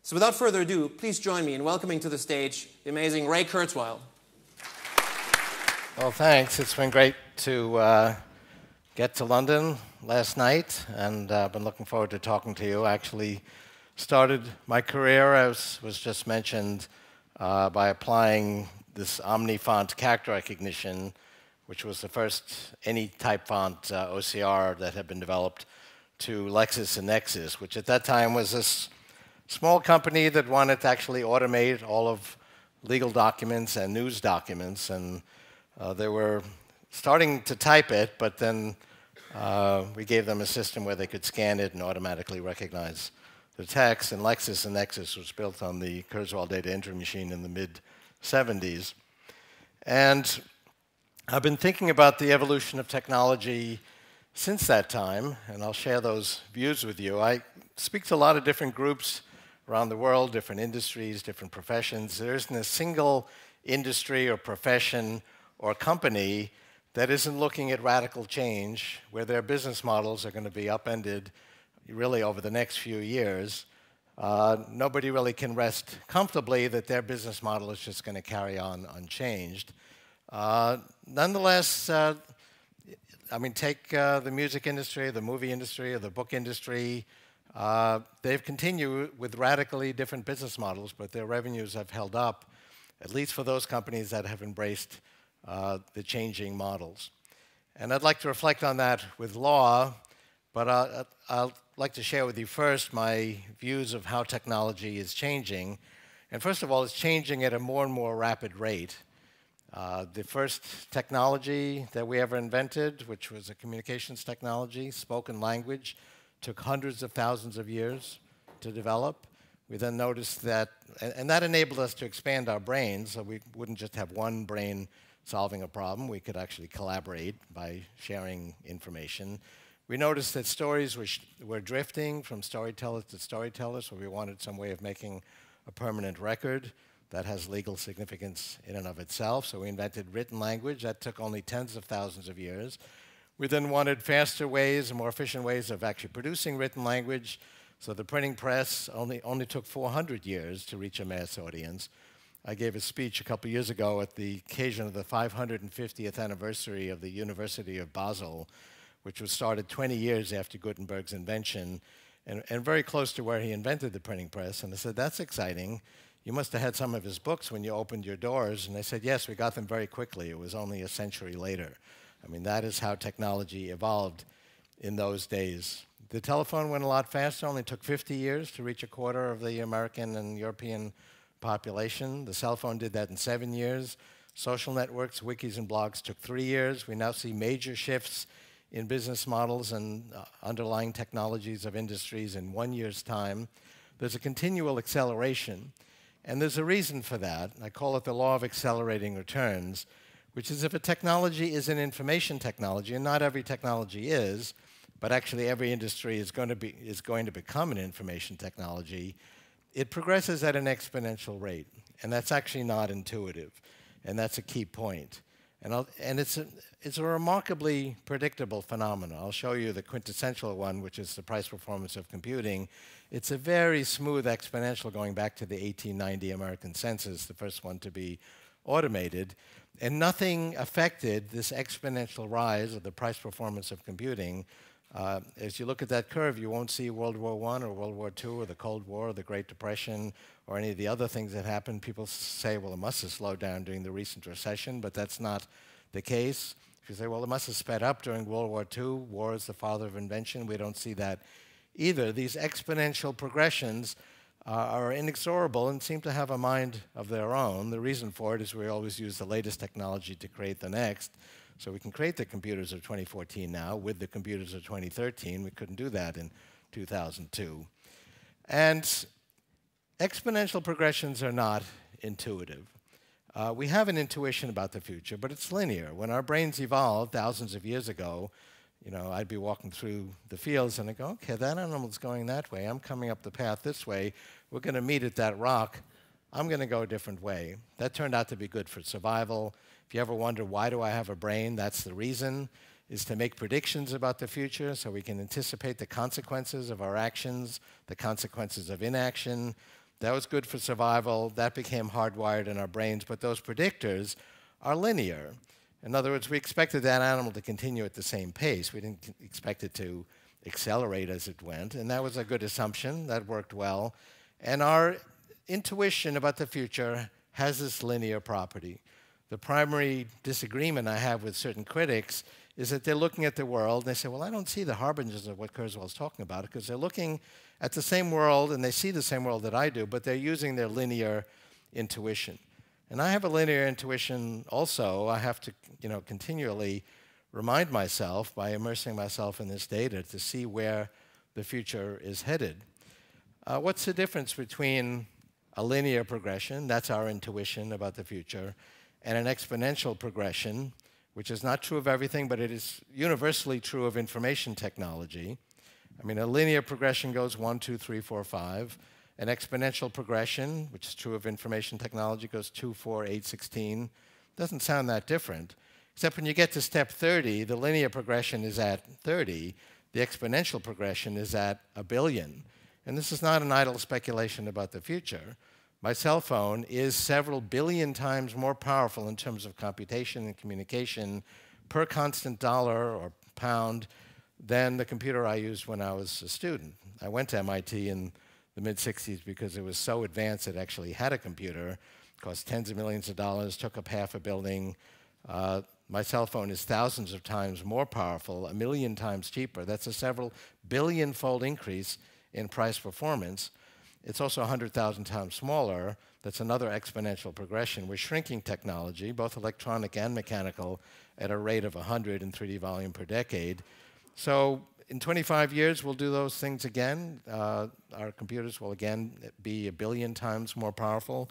So without further ado, please join me in welcoming to the stage the amazing Ray Kurzweil. Well, thanks. It's been great to get to London last night, and I've been looking forward to talking to you. I actually started my career, as was just mentioned, by applying this OmniFont character recognition, which was the first any type font OCR that had been developed, to Lexis and Nexis, which at that time was this small company that wanted to actually automate all of legal documents and news documents. And they were starting to type it, but then we gave them a system where they could scan it and automatically recognize the text. And Lexis and Nexis was built on the Kurzweil data entry machine in the mid-'70s. And I've been thinking about the evolution of technology since that time, and I'll share those views with you. I speak to a lot of different groups around the world, different industries, different professions. There isn't a single industry or profession or company that isn't looking at radical change, where their business models are going to be upended really over the next few years. Nobody really can rest comfortably that their business model is just going to carry on unchanged. Nonetheless, I mean, take the music industry, the movie industry, or the book industry. They've continued with radically different business models, but their revenues have held up, at least for those companies that have embraced the changing models. And I'd like to reflect on that with law, but I'd like to share with you first my views of how technology is changing. And first of all, it's changing at a more and more rapid rate. The first technology that we ever invented, which was a communications technology, spoken language, took hundreds of thousands of years to develop. We then noticed that, and that enabled us to expand our brains, so we wouldn't just have one brain solving a problem. We could actually collaborate by sharing information. We noticed that stories were drifting from storytellers to storytellers, so we wanted some way of making a permanent record that has legal significance in and of itself. So we invented written language. That took only tens of thousands of years. We then wanted faster ways and more efficient ways of actually producing written language. So the printing press only took 400 years to reach a mass audience. I gave a speech a couple years ago at the occasion of the 550th anniversary of the University of Basel, which was started 20 years after Gutenberg's invention, and very close to where he invented the printing press. And I said, that's exciting. You must have had some of his books when you opened your doors. And they said, yes, we got them very quickly. It was only a century later. I mean, that is how technology evolved in those days. The telephone went a lot faster. Only took 50 years to reach a quarter of the American and European population. The cell phone did that in 7 years. Social networks, wikis, and blogs took 3 years. We now see major shifts in business models and underlying technologies of industries in 1 year's time. There's a continual acceleration. And there's a reason for that. I call it the law of accelerating returns, which is if a technology is an information technology, and not every technology is, but actually every industry is going to become an information technology, it progresses at an exponential rate. And that's actually not intuitive. And that's a key point. And it's a remarkably predictable phenomenon. I'll show you the quintessential one, which is the price performance of computing. It's a very smooth exponential going back to the 1890 American census, the first one to be automated. And nothing affected this exponential rise of the price performance of computing. As you look at that curve, you won't see World War I or World War II or the Cold War or the Great Depression or any of the other things that happened. People say, well, it must have slowed down during the recent recession, but that's not the case. If you say, well, it must have sped up during World War II, war is the father of invention, we don't see that either. These exponential progressions are inexorable and seem to have a mind of their own. The reason for it is we always use the latest technology to create the next. So we can create the computers of 2014 now with the computers of 2013. We couldn't do that in 2002. And exponential progressions are not intuitive. We have an intuition about the future, but it's linear. When our brains evolved thousands of years ago, you know, I'd be walking through the fields and I'd go, okay, that animal's going that way. I'm coming up the path this way. We're going to meet at that rock. I'm going to go a different way. That turned out to be good for survival. If you ever wonder, why do I have a brain? That's the reason, is to make predictions about the future so we can anticipate the consequences of our actions, the consequences of inaction. That was good for survival. That became hardwired in our brains. But those predictors are linear. In other words, we expected that animal to continue at the same pace. We didn't expect it to accelerate as it went. And that was a good assumption. That worked well. And our intuition about the future has this linear property. The primary disagreement I have with certain critics is that they're looking at the world and they say, well, I don't see the harbingers of what Kurzweil's talking about, because they're looking at the same world and they see the same world that I do, but they're using their linear intuition. And I have a linear intuition also. I have to, continually remind myself by immersing myself in this data to see where the future is headed. What's the difference between a linear progression, that's our intuition about the future, and an exponential progression, which is not true of everything, but it is universally true of information technology? I mean, a linear progression goes 1, 2, 3, 4, 5. An exponential progression, which is true of information technology, goes 2, 4, 8, 16. Doesn't sound that different, except when you get to step 30, the linear progression is at 30. The exponential progression is at 1 billion. And this is not an idle speculation about the future. My cell phone is several billion times more powerful in terms of computation and communication per constant dollar or pound than the computer I used when I was a student. I went to MIT in the mid-'60s because it was so advanced it actually had a computer. It cost tens of millions of dollars, took up half a building. My cell phone is thousands of times more powerful, 1 million times cheaper. That's a several billion-fold increase in price performance. It's also 100,000 times smaller. That's another exponential progression. We're shrinking technology, both electronic and mechanical, at a rate of 100 in 3D volume per decade. So in 25 years, we'll do those things again. Our computers will again be 1 billion times more powerful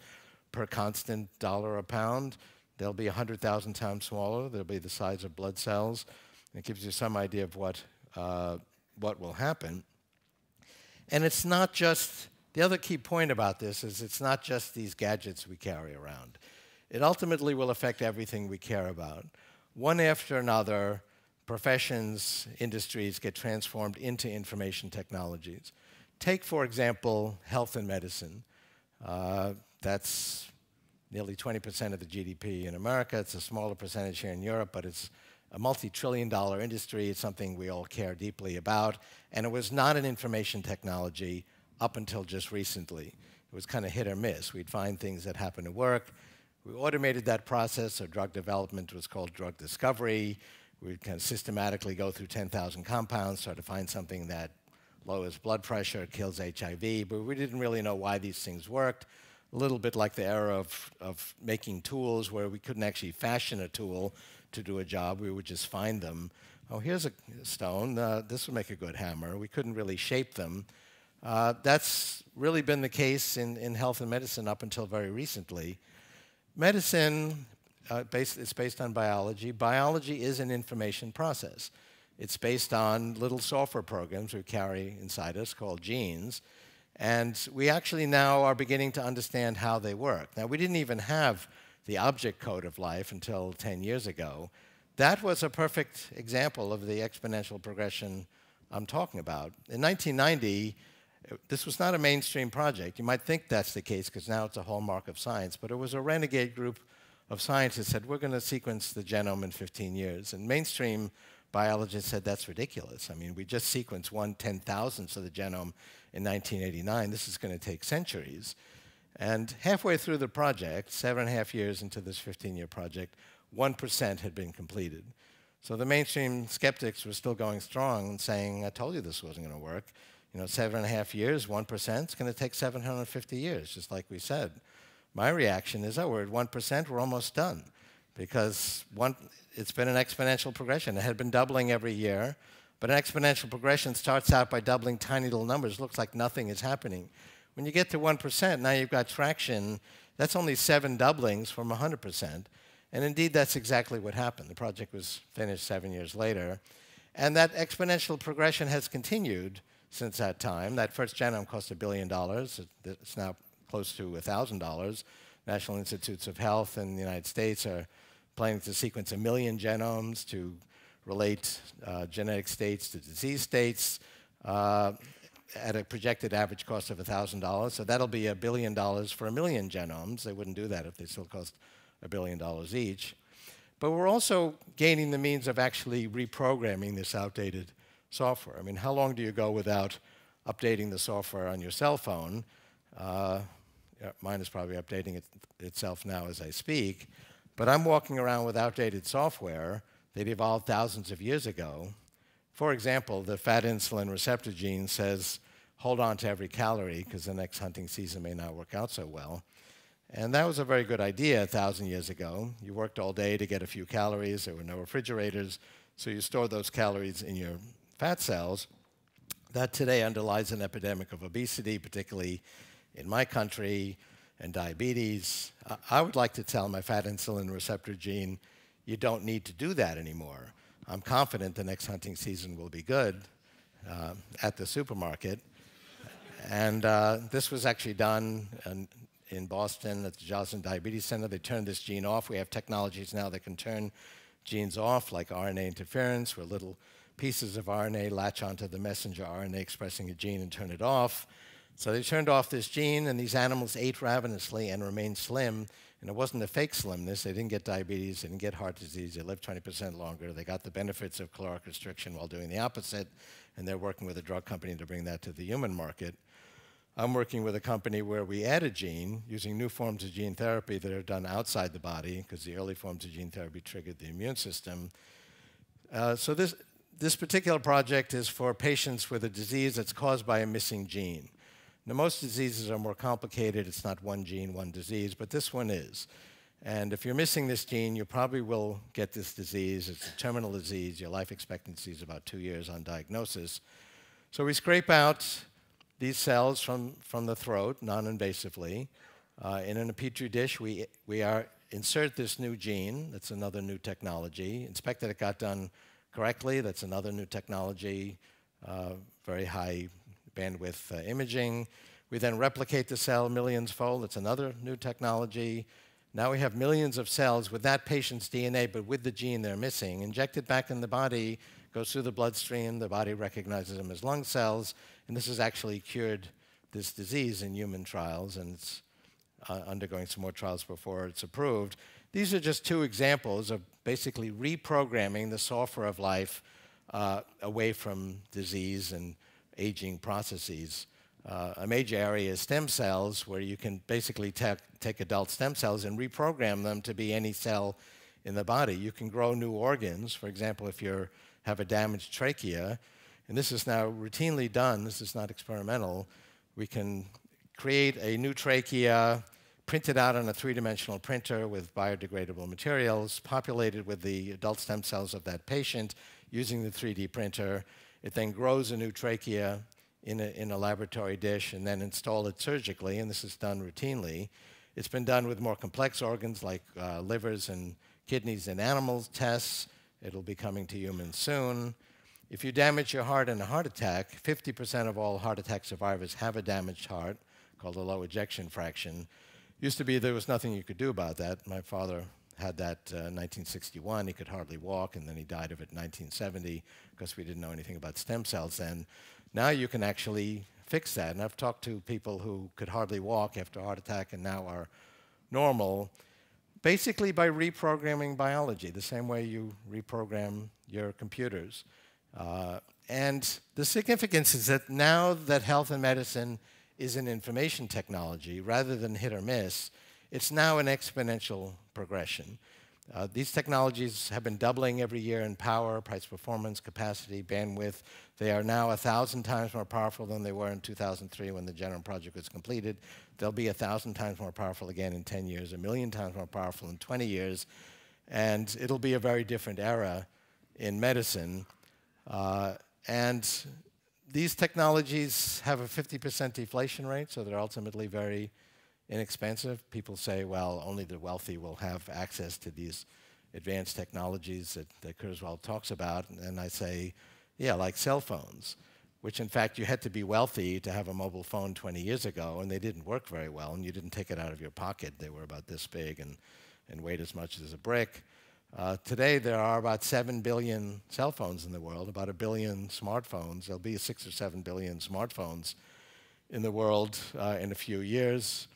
per constant dollar a pound. They'll be 100,000 times smaller. They'll be the size of blood cells. It gives you some idea of what will happen. And it's not just, the other key point about this is it's not just these gadgets we carry around. It ultimately will affect everything we care about. One after another, professions, industries get transformed into information technologies. Take, for example, health and medicine. That's nearly 20% of the GDP in America. It's a smaller percentage here in Europe, but it's a multi-trillion-dollar industry. It's something we all care deeply about. And it was not an information technology up until just recently. It was kind of hit or miss. We'd find things that happened to work. We automated that process, so drug development was called drug discovery. We'd kind of systematically go through 10,000 compounds, try to find something that lowers blood pressure, kills HIV, but we didn't really know why these things worked. A little bit like the era of making tools where we couldn't actually fashion a tool to do a job. We would just find them. Oh, here's a stone. This would make a good hammer. We couldn't really shape them. That's really been the case in health and medicine up until very recently. Medicine is based on biology. Biology is an information process. It's based on little software programs we carry inside us called genes. And we actually now are beginning to understand how they work. Now, we didn't even have the object code of life until 10 years ago. That was a perfect example of the exponential progression I'm talking about. In 1990, this was not a mainstream project. You might think that's the case because now it's a hallmark of science, but it was a renegade group of scientists said, we're going to sequence the genome in 15 years. And mainstream biologists said, that's ridiculous. I mean, we just sequenced 1/10,000th of the genome in 1989. This is going to take centuries. And halfway through the project, 7.5 years into this 15-year project, 1% had been completed. So the mainstream skeptics were still going strong and saying, I told you this wasn't going to work. 7.5 years, 1%, it's going to take 750 years, just like we said. My reaction is, oh, we're at 1%, we're almost done. Because it's been an exponential progression. It had been doubling every year. But an exponential progression starts out by doubling tiny little numbers. It looks like nothing is happening. When you get to 1%, now you've got traction. That's only 7 doublings from 100%. And indeed, that's exactly what happened. The project was finished 7 years later. And that exponential progression has continued since that time. That first genome cost $1 billion. It's now close to $1,000. National Institutes of Health in the United States are planning to sequence 1 million genomes to relate genetic states to disease states. at a projected average cost of $1,000. So that'll be $1 billion for 1 million genomes. They wouldn't do that if they still cost $1 billion each. But we're also gaining the means of actually reprogramming this outdated software. I mean, how long do you go without updating the software on your cell phone? Mine is probably updating itself now as I speak. But I'm walking around with outdated software that evolved thousands of years ago. For example, the fat insulin receptor gene says, hold on to every calorie because the next hunting season may not work out so well. And that was a very good idea 1,000 years ago. You worked all day to get a few calories. There were no refrigerators, so you stored those calories in your fat cells. That today underlies an epidemic of obesity, particularly in my country, and diabetes. I would like to tell my fat insulin receptor gene, you don't need to do that anymore. I'm confident the next hunting season will be good at the supermarket. And this was actually done in Boston at the Joslin Diabetes Center. They turned this gene off. We have technologies now that can turn genes off, like RNA interference, where little pieces of RNA latch onto the messenger RNA expressing a gene and turn it off. So they turned off this gene, and these animals ate ravenously and remained slim. And it wasn't a fake slimness. They didn't get diabetes. They didn't get heart disease. They lived 20% longer. They got the benefits of caloric restriction while doing the opposite. And they're working with a drug company to bring that to the human market. I'm working with a company where we add a gene using new forms of gene therapy that are done outside the body, because the early forms of gene therapy triggered the immune system. So this particular project is for patients with a disease that's caused by a missing gene. Now, most diseases are more complicated. It's not one gene, one disease, but this one is. And if you're missing this gene, you probably will get this disease. It's a terminal disease. Your life expectancy is about 2 years on diagnosis. So we scrape out these cells from the throat non-invasively. In a Petri dish, we insert this new gene. That's another new technology. Inspect that it got done correctly. That's another new technology, very high bandwidth imaging. We then replicate the cell millions-fold. That's another new technology. Now we have millions of cells with that patient's DNA, but with the gene they're missing. Inject it back in the body, goes through the bloodstream. The body recognizes them as lung cells. And this has actually cured this disease in human trials, and it's undergoing some more trials before it's approved. These are just two examples of basically reprogramming the software of life away from disease and aging processes. A major area is stem cells, where you can basically take adult stem cells and reprogram them to be any cell in the body. You can grow new organs. For example, if you have a damaged trachea, and this is now routinely done, this is not experimental, we can create a new trachea, print it out on a three-dimensional printer with biodegradable materials, populated with the adult stem cells of that patient using the 3D printer. It then grows a new trachea in a laboratory dish and then install it surgically, and this is done routinely. It's been done with more complex organs like livers and kidneys in animals tests. It'll be coming to humans soon. If you damage your heart in a heart attack, 50% of all heart attack survivors have a damaged heart, called a low ejection fraction. Used to be there was nothing you could do about that. My father had that in 1961. He could hardly walk, and then he died of it in 1970 because we didn't know anything about stem cells then. Now you can actually fix that. And I've talked to people who could hardly walk after a heart attack and now are normal, basically by reprogramming biology, the same way you reprogram your computers. And the significance is that now that health and medicine is an information technology, rather than hit or miss, it's now an exponential progression. These technologies have been doubling every year in power, price performance, capacity, bandwidth. They are now 1,000 times more powerful than they were in 2003 when the Genome Project was completed. They'll be 1,000 times more powerful again in 10 years, 1,000,000 times more powerful in 20 years. And it'll be a very different era in medicine. And these technologies have a 50% deflation rate, so they're ultimately very inexpensive. People say, well, only the wealthy will have access to these advanced technologies that Kurzweil talks about. And I say, yeah, like cell phones, which in fact you had to be wealthy to have a mobile phone 20 years ago, and they didn't work very well, and you didn't take it out of your pocket. They were about this big and weighed as much as a brick. Today, there are about 7 billion cell phones in the world, about 1 billion smartphones. There'll be 6 or 7 billion smartphones in the world in a few years.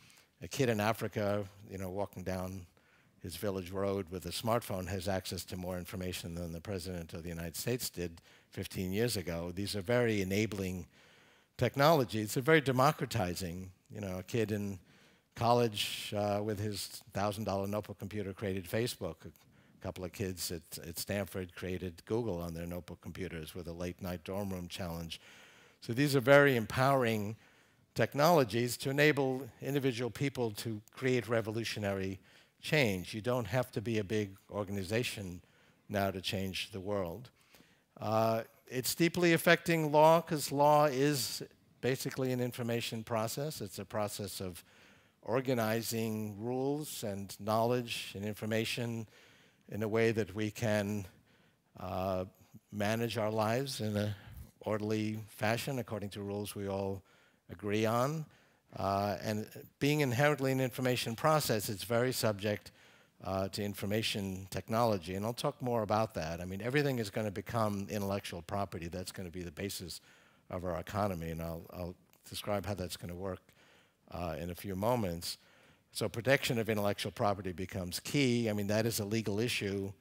A kid in Africa, walking down his village road with a smartphone has access to more information than the President of the United States did 15 years ago. These are very enabling technologies. They're very democratizing. A kid in college with his $1,000 notebook computer created Facebook. A couple of kids at Stanford created Google on their notebook computers with a late-night dorm room challenge. So these are very empowering technologies to enable individual people to create revolutionary change. You don't have to be a big organization now to change the world. It's deeply affecting law because law is basically an information process. It's a process of organizing rules and knowledge and information in a way that we can manage our lives in an orderly fashion according to rules we all agree on. And being inherently an information process, it's very subject to information technology. And I'll talk more about that. I mean, everything is going to become intellectual property. That's going to be the basis of our economy. And I'll describe how that's going to work in a few moments. So protection of intellectual property becomes key. I mean, that is a legal issue.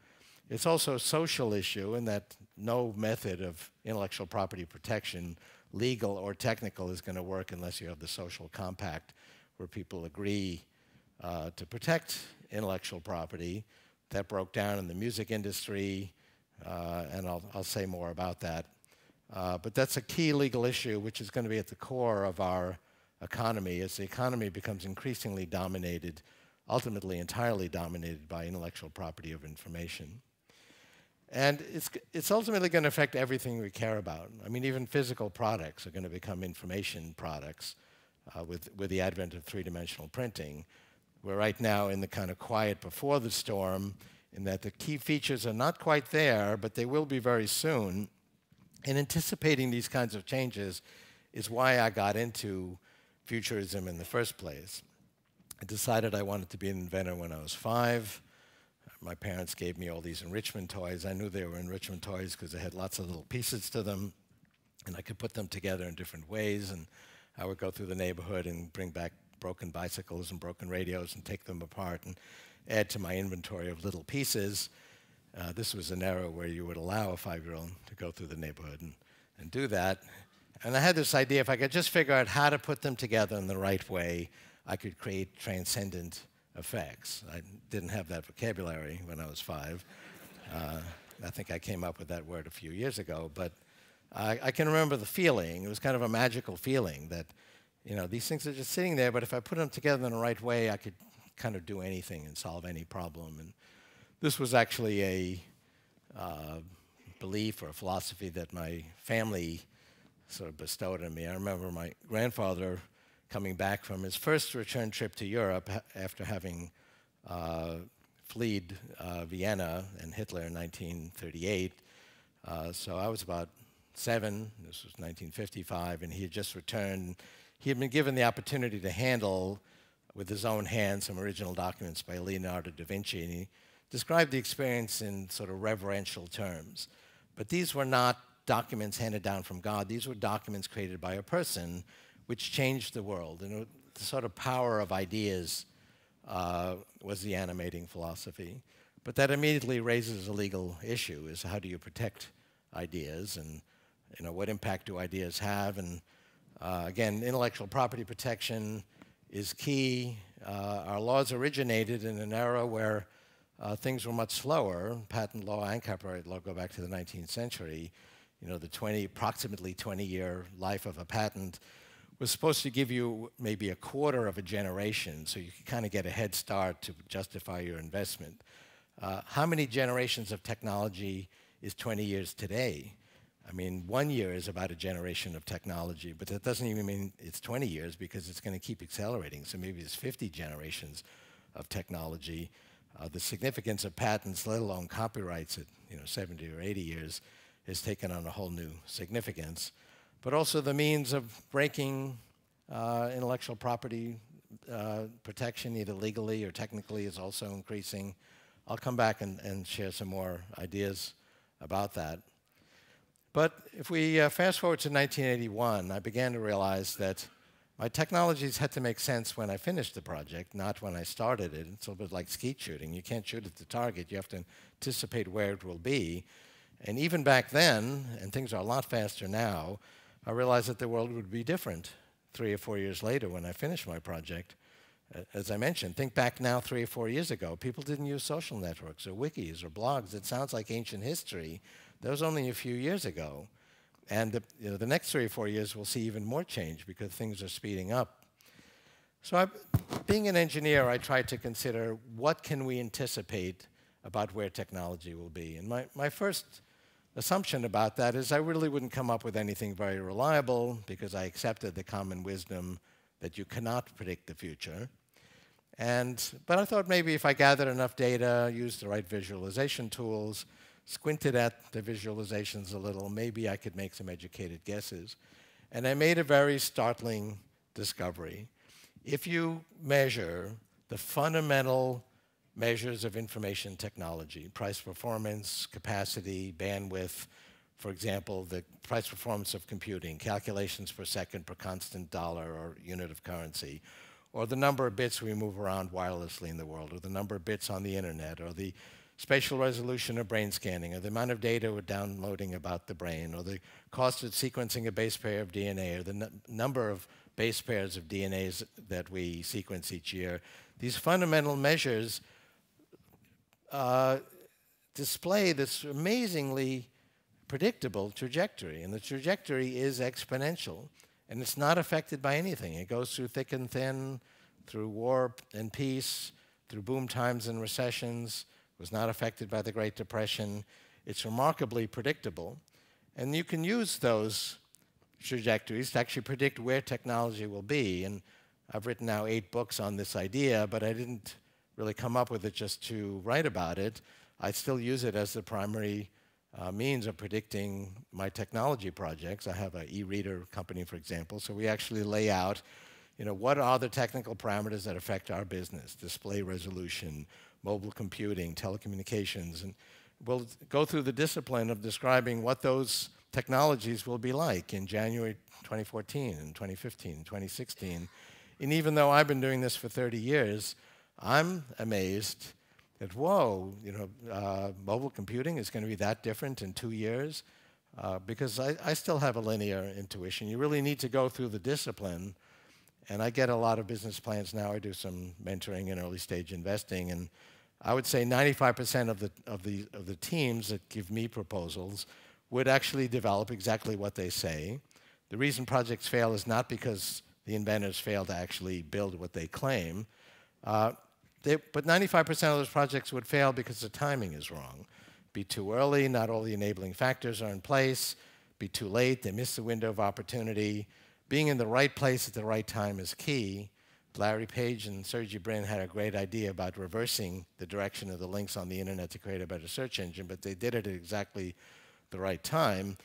It's also a social issue in that no method of intellectual property protection, legal or technical, is going to work unless you have the social compact where people agree to protect intellectual property. That broke down in the music industry, and I'll say more about that. But that's a key legal issue which is going to be at the core of our economy as the economy becomes increasingly dominated, ultimately entirely dominated by intellectual property of information. And it's ultimately going to affect everything we care about. I mean, even physical products are going to become information products with the advent of three-dimensional printing. We're right now in the kind of quiet before the storm in that the key features are not quite there, but they will be very soon. And anticipating these kinds of changes is why I got into futurism in the first place. I decided I wanted to be an inventor when I was 5. My parents gave me all these enrichment toys. I knew they were enrichment toys because they had lots of little pieces to them, and I could put them together in different ways. And I would go through the neighborhood and bring back broken bicycles and broken radios and take them apart and add to my inventory of little pieces. This was an era where you would allow a 5-year-old to go through the neighborhood and do that. And I had this idea, if I could just figure out how to put them together in the right way, I could create transcendent effects. I didn't have that vocabulary when I was 5. I think I came up with that word a few years ago, but I can remember the feeling. It was kind of a magical feeling that, these things are just sitting there, but if I put them together in the right way, I could kind of do anything and solve any problem. And this was actually a belief or a philosophy that my family sort of bestowed on me. I remember my grandfather coming back from his first return trip to Europe after having fled Vienna and Hitler in 1938. So I was about 7, this was 1955, and he had just returned. He had been given the opportunity to handle, with his own hands, some original documents by Leonardo da Vinci, and he described the experience in sort of reverential terms. But these were not documents handed down from God. These were documents created by a person which changed the world. And the sort of power of ideas was the animating philosophy. But that immediately raises a legal issue, is how do you protect ideas, and what impact do ideas have? And again, intellectual property protection is key. Our laws originated in an era where things were much slower. Patent law and copyright law go back to the 19th century. The approximately 20-year life of a patent was supposed to give you maybe a quarter of a generation, so you could kind of get a head start to justify your investment. How many generations of technology is 20 years today? I mean, 1 year is about a generation of technology, but that doesn't even mean it's 20 years because it's going to keep accelerating. So maybe it's 50 generations of technology. The significance of patents, let alone copyrights at 70 or 80 years, has taken on a whole new significance. But also the means of breaking intellectual property protection, either legally or technically, is also increasing. I'll come back and share some more ideas about that. But if we fast forward to 1981, I began to realize that my technologies had to make sense when I finished the project, not when I started it. It's a little bit like skeet shooting. You can't shoot at the target. You have to anticipate where it will be. And even back then, and things are a lot faster now, I realized that the world would be different 3 or 4 years later when I finished my project. As I mentioned, think back now 3 or 4 years ago. People didn't use social networks or wikis or blogs. It sounds like ancient history. That was only a few years ago. And the next 3 or 4 years we'll see even more change because things are speeding up. So being an engineer, I tried to consider what can we anticipate about where technology will be. And my first assumption about that is I really wouldn't come up with anything very reliable because I accepted the common wisdom that you cannot predict the future. But I thought maybe if I gathered enough data, used the right visualization tools, squinted at the visualizations a little, maybe I could make some educated guesses. And I made a very startling discovery. If you measure the fundamental measures of information technology, price performance, capacity, bandwidth, for example, the price performance of computing, calculations per second per constant dollar or unit of currency, or the number of bits we move around wirelessly in the world, or the number of bits on the internet, or the spatial resolution of brain scanning, or the amount of data we're downloading about the brain, or the cost of sequencing a base pair of DNA, or the number of base pairs of DNAs that we sequence each year. These fundamental measures display this amazingly predictable trajectory, and the trajectory is exponential, and it's not affected by anything. It goes through thick and thin, through war and peace, through boom times and recessions, was not affected by the Great Depression. It's remarkably predictable, and you can use those trajectories to actually predict where technology will be. And I've written now 8 books on this idea, but I didn't really come up with it just to write about it. I still use it as the primary means of predicting my technology projects. I have an e-reader company, for example, so we actually lay out, what are the technical parameters that affect our business, display resolution, mobile computing, telecommunications, and we'll go through the discipline of describing what those technologies will be like in January 2014 and 2015 and 2016. And even though I've been doing this for 30 years, I'm amazed that, whoa, mobile computing is going to be that different in 2 years, because I still have a linear intuition. You really need to go through the discipline, and I get a lot of business plans now. I do some mentoring and early stage investing, and I would say 95% of the teams that give me proposals would actually develop exactly what they say. The reason projects fail is not because the inventors fail to actually build what they claim, but 95% of those projects would fail because the timing is wrong. Be too early, not all the enabling factors are in place. Be too late, they miss the window of opportunity. Being in the right place at the right time is key. Larry Page and Sergey Brin had a great idea about reversing the direction of the links on the internet to create a better search engine, but they did it at exactly the right time.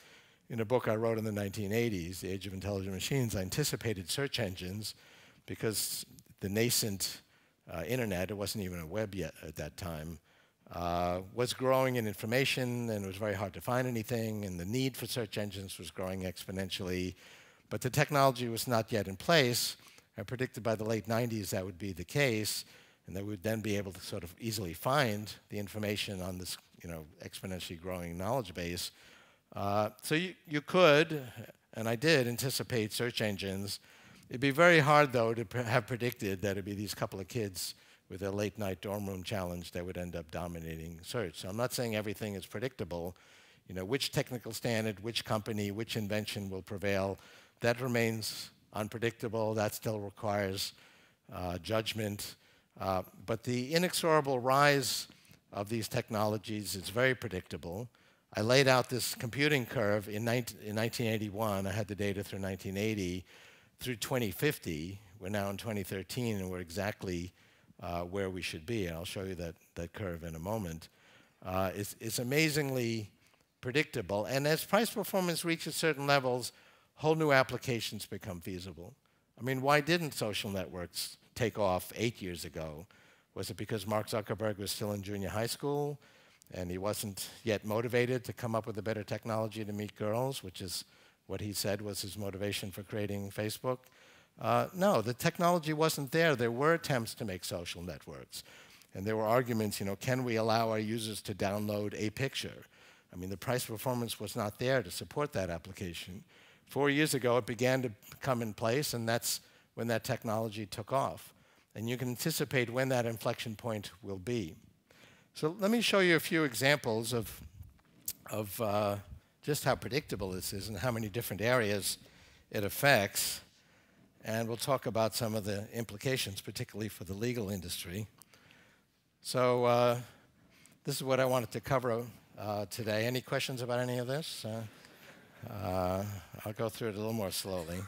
In a book I wrote in the 1980s, The Age of Intelligent Machines, I anticipated search engines because the nascent internet, it wasn't even a web yet at that time, was growing in information, and it was very hard to find anything, and the need for search engines was growing exponentially, but the technology was not yet in place. I predicted by the late 90s that would be the case, and that we would then be able to sort of easily find the information on this exponentially growing knowledge base. So you could, and I did, anticipate search engines. It'd be very hard, though, to have predicted that it'd be these couple of kids with a late-night dorm room challenge that would end up dominating search. So I'm not saying everything is predictable. Which technical standard, which company, which invention will prevail, that remains unpredictable. That still requires judgment. But the inexorable rise of these technologies is very predictable. I laid out this computing curve in 1981. I had the data through 1980. Through 2050, we're now in 2013, and we're exactly where we should be. And I'll show you that curve in a moment. It's amazingly predictable. And as price performance reaches certain levels, whole new applications become feasible. I mean, why didn't social networks take off 8 years ago? Was it because Mark Zuckerberg was still in junior high school and he wasn't yet motivated to come up with a better technology to meet girls, which is what he said was his motivation for creating Facebook? No, the technology wasn't there. There were attempts to make social networks. And there were arguments, can we allow our users to download a picture? I mean, the price performance was not there to support that application. 4 years ago, it began to come in place, and that's when that technology took off. And you can anticipate when that inflection point will be. So let me show you a few examples of just how predictable this is and how many different areas it affects. And we'll talk about some of the implications, particularly for the legal industry. So this is what I wanted to cover today. Any questions about any of this? I'll go through it a little more slowly.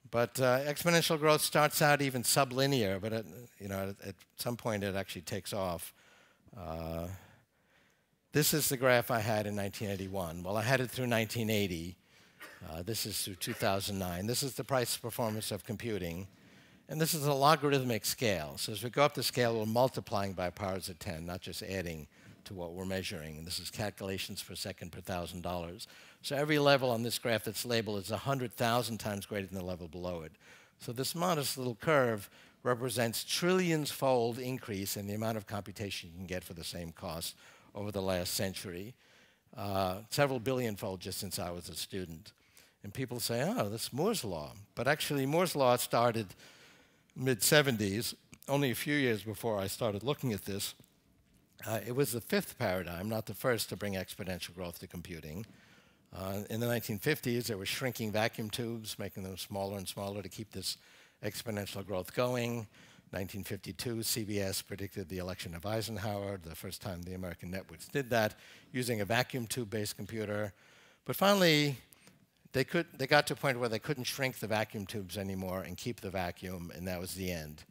But exponential growth starts out even sublinear, but at some point it actually takes off. This is the graph I had in 1981. Well, I had it through 1980. This is through 2009. This is the price performance of computing. And this is a logarithmic scale. So as we go up the scale, we're multiplying by powers of 10, not just adding to what we're measuring. And this is calculations per second per $1,000. So every level on this graph that's labeled is 100,000 times greater than the level below it. So this modest little curve represents trillions-fold increase in the amount of computation you can get for the same cost over the last century. Several billion-fold just since I was a student. And people say, oh, that's Moore's Law. But actually, Moore's Law started mid-'70s, only a few years before I started looking at this. It was the fifth paradigm, not the first, to bring exponential growth to computing. In the 1950s, there were shrinking vacuum tubes, making them smaller and smaller to keep this exponential growth going. 1952, CBS predicted the election of Eisenhower, the first time the American networks did that, using a vacuum tube-based computer. But finally, they got to a point where they couldn't shrink the vacuum tubes anymore and keep the vacuum, and that was the end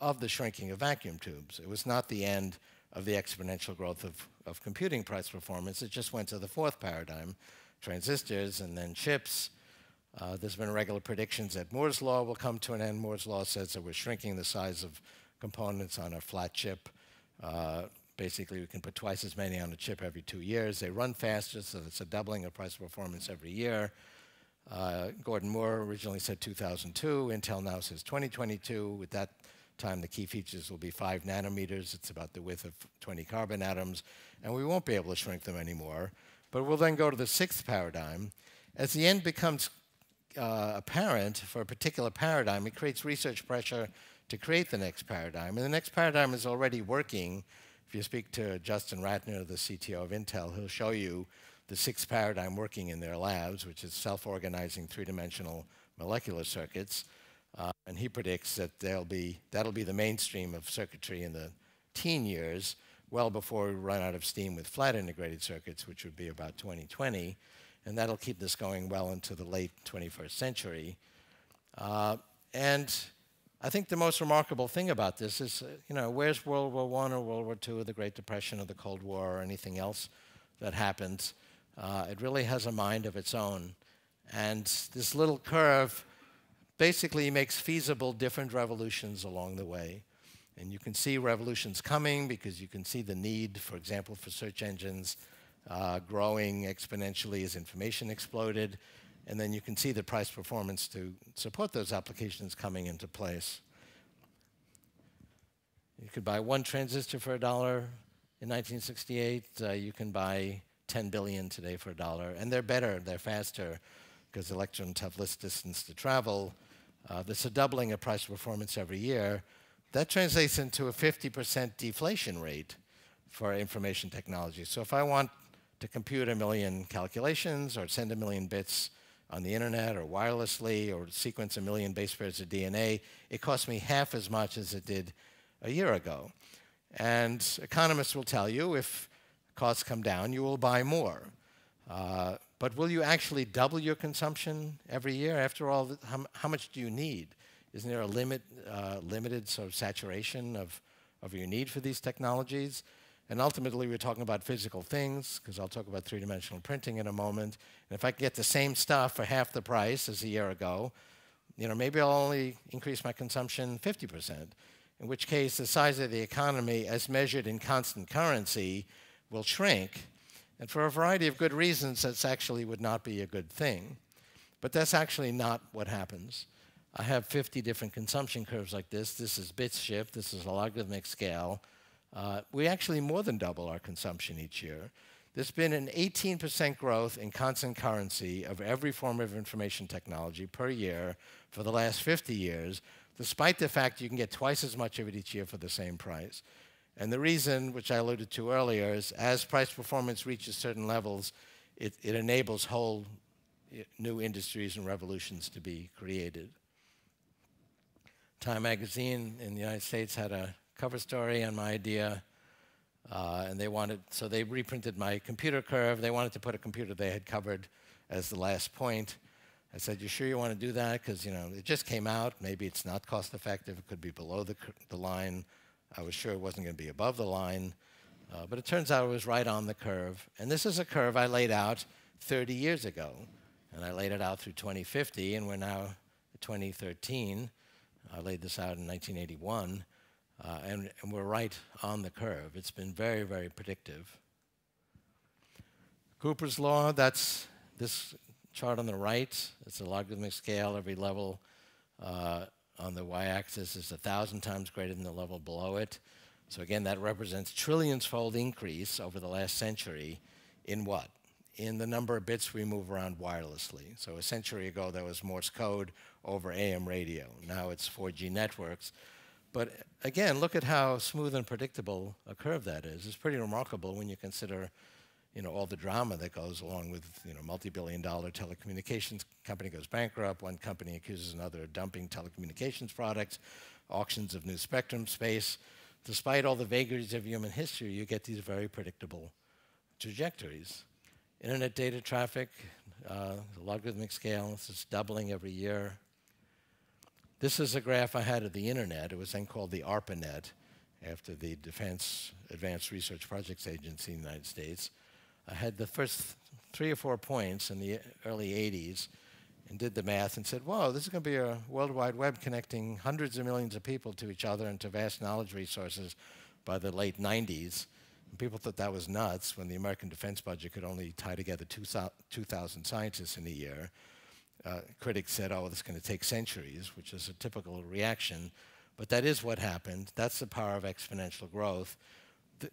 of the shrinking of vacuum tubes. It was not the end of the exponential growth of computing price performance. It just went to the fourth paradigm, transistors and then chips. There's been regular predictions that Moore's Law will come to an end. Moore's Law says that we're shrinking the size of components on a flat chip. Basically, we can put twice as many on a chip every 2 years. They run faster, so it's a doubling of price performance every year. Gordon Moore originally said 2002. Intel now says 2022. At that time, the key features will be 5 nanometers. It's about the width of 20 carbon atoms. And we won't be able to shrink them anymore. But we'll then go to the sixth paradigm. As the end becomes apparent for a particular paradigm, it creates research pressure to create the next paradigm. And the next paradigm is already working. If you speak to Justin Ratner, the CTO of Intel, he'll show you the sixth paradigm working in their labs, which is self-organizing three-dimensional molecular circuits. And he predicts that that'll be the mainstream of circuitry in the teen years, well before we run out of steam with flat integrated circuits, which would be about 2020. And that'll keep this going well into the late 21st century. And I think the most remarkable thing about this is, where's World War I or World War II or the Great Depression or the Cold War or anything else that happened? It really has a mind of its own. And this little curve basically makes feasible different revolutions along the way. And you can see revolutions coming because you can see the need, for example, for search engines growing exponentially as information exploded. And then you can see the price performance to support those applications coming into place. You could buy 1 transistor for $1 in 1968. You can buy 10 billion today for $1. And they're better, they're faster, because electrons have less distance to travel. There's a doubling of price performance every year. That translates into a 50% deflation rate for information technology. So if I want to compute 1 million calculations or send 1 million bits on the internet or wirelessly or sequence 1 million base pairs of DNA, it costs me half as much as it did a year ago. And economists will tell you if costs come down, you will buy more. But will you actually double your consumption every year? After all, how much do you need? Isn't there a limited sort of saturation of your need for these technologies? And ultimately, we're talking about physical things, because I'll talk about three-dimensional printing in a moment. And if I get the same stuff for half the price as a year ago, maybe I'll only increase my consumption 50%. in which case the size of the economy as measured in constant currency will shrink. And for a variety of good reasons, that actually would not be a good thing. But that's actually not what happens. I have 50 different consumption curves like this. This is bits shift. This is a logarithmic scale. We actually more than double our consumption each year. There's been an 18% growth in constant currency of every form of information technology per year for the last 50 years, despite the fact you can get twice as much of it each year for the same price. And the reason, which I alluded to earlier, is as price performance reaches certain levels, it enables whole new industries and revolutions to be created. Time magazine in the United States had a cover story on my idea, and so they reprinted my computer curve. They wanted to put a computer they had covered as the last point. I said, "You sure you want to do that? Because it just came out. Maybe it's not cost effective. It could be below the line." I was sure it wasn't going to be above the line, but it turns out it was right on the curve. And this is a curve I laid out 30 years ago, and I laid it out through 2050, and we're now at 2013. I laid this out in 1981, and we're right on the curve. It's been very, very predictive. Cooper's law, that's this chart on the right. It's a logarithmic scale. Every level on the y-axis is 1,000 times greater than the level below it. So again, that represents trillions-fold increase over the last century in what? In the number of bits we move around wirelessly. So a century ago, there was Morse code over AM radio. Now it's 4G networks. But again, look at how smooth and predictable a curve that is. It's pretty remarkable when you consider all the drama that goes along with multi-billion-dollar telecommunications company goes bankrupt, one company accuses another of dumping telecommunications products, auctions of new spectrum space. Despite all the vagaries of human history, you get these very predictable trajectories. Internet data traffic, the logarithmic scale, this is doubling every year. This is a graph I had of the internet. It was then called the ARPANET, after the Defense Advanced Research Projects Agency in the United States. I had the first 3 or 4 points in the early 80s and did the math and said, whoa, this is going to be a World Wide Web connecting hundreds of millions of people to each other and to vast knowledge resources by the late 90s. And people thought that was nuts when the American defense budget could only tie together 2,000 scientists in a year. Critics said, oh, this is going to take centuries, which is a typical reaction. But that is what happened. That's the power of exponential growth.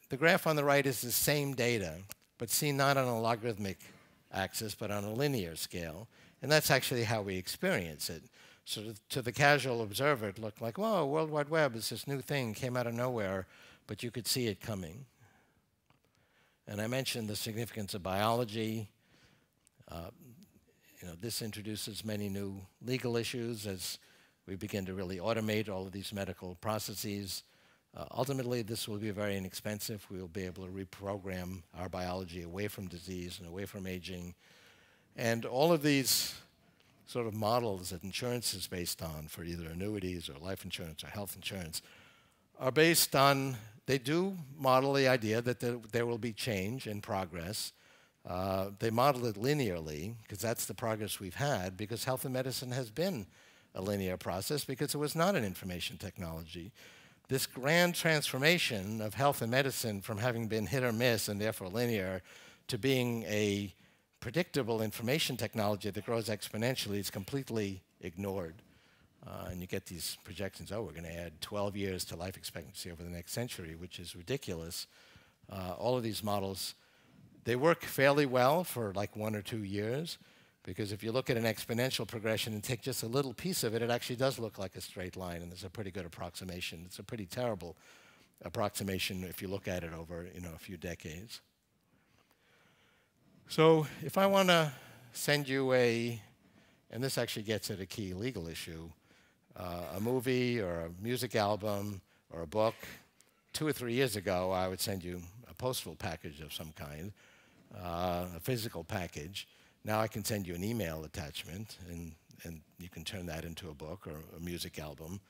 The graph on the right is the same data, but seen not on a logarithmic axis, but on a linear scale. And that's actually how we experience it. So to the casual observer, it looked like, whoa, World Wide Web is this new thing, came out of nowhere, but you could see it coming. And I mentioned the significance of biology. This introduces many new legal issues as we begin to really automate all of these medical processes. Ultimately, this will be very inexpensive. We will be able to reprogram our biology away from disease and away from aging. And all of these sort of models that insurance is based on for either annuities or life insurance or health insurance are based on, they do model the idea that there will be change and progress. They model it linearly, because that's the progress we've had, because health and medicine has been a linear process because it was not an information technology. This grand transformation of health and medicine from having been hit or miss and therefore linear to being a predictable information technology that grows exponentially is completely ignored. And you get these projections, oh, we're going to add 12 years to life expectancy over the next century, which is ridiculous. All of these models, they work fairly well for like 1 or 2 years, because if you look at an exponential progression and take just a little piece of it, it actually does look like a straight line, and there's a pretty good approximation. It's a pretty terrible approximation if you look at it over a few decades. So if I want to send you and this actually gets at a key legal issue, a movie or a music album or a book, 2 or 3 years ago, I would send you a postal package of some kind, a physical package. Now I can send you an email attachment, and you can turn that into a book or a music album.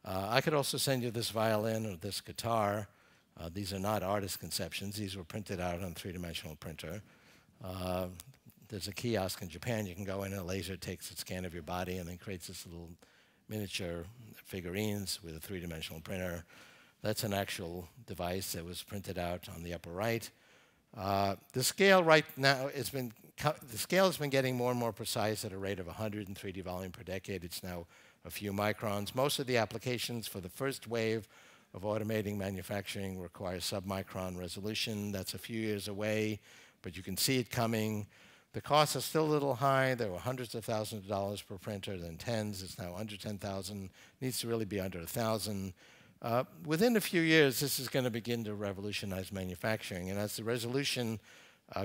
I could also send you this violin or this guitar. These are not artist conceptions. These were printed out on a 3-dimensional printer. There's a kiosk in Japan. You can go in, and a laser takes a scan of your body and then creates this little miniature figurines with a three-dimensional printer. That's an actual device that was printed out on the upper right. The scale right now the scale has been getting more and more precise at a rate of 100 in 3D volume per decade. It's now a few microns. Most of the applications for the first wave of automating manufacturing require sub-micron resolution. That's a few years away, but you can see it coming. The costs are still a little high. There were hundreds of thousands of dollars per printer, then tens. It's now under 10,000. Needs to really be under 1,000. Within a few years, this is going to begin to revolutionize manufacturing. And as the resolution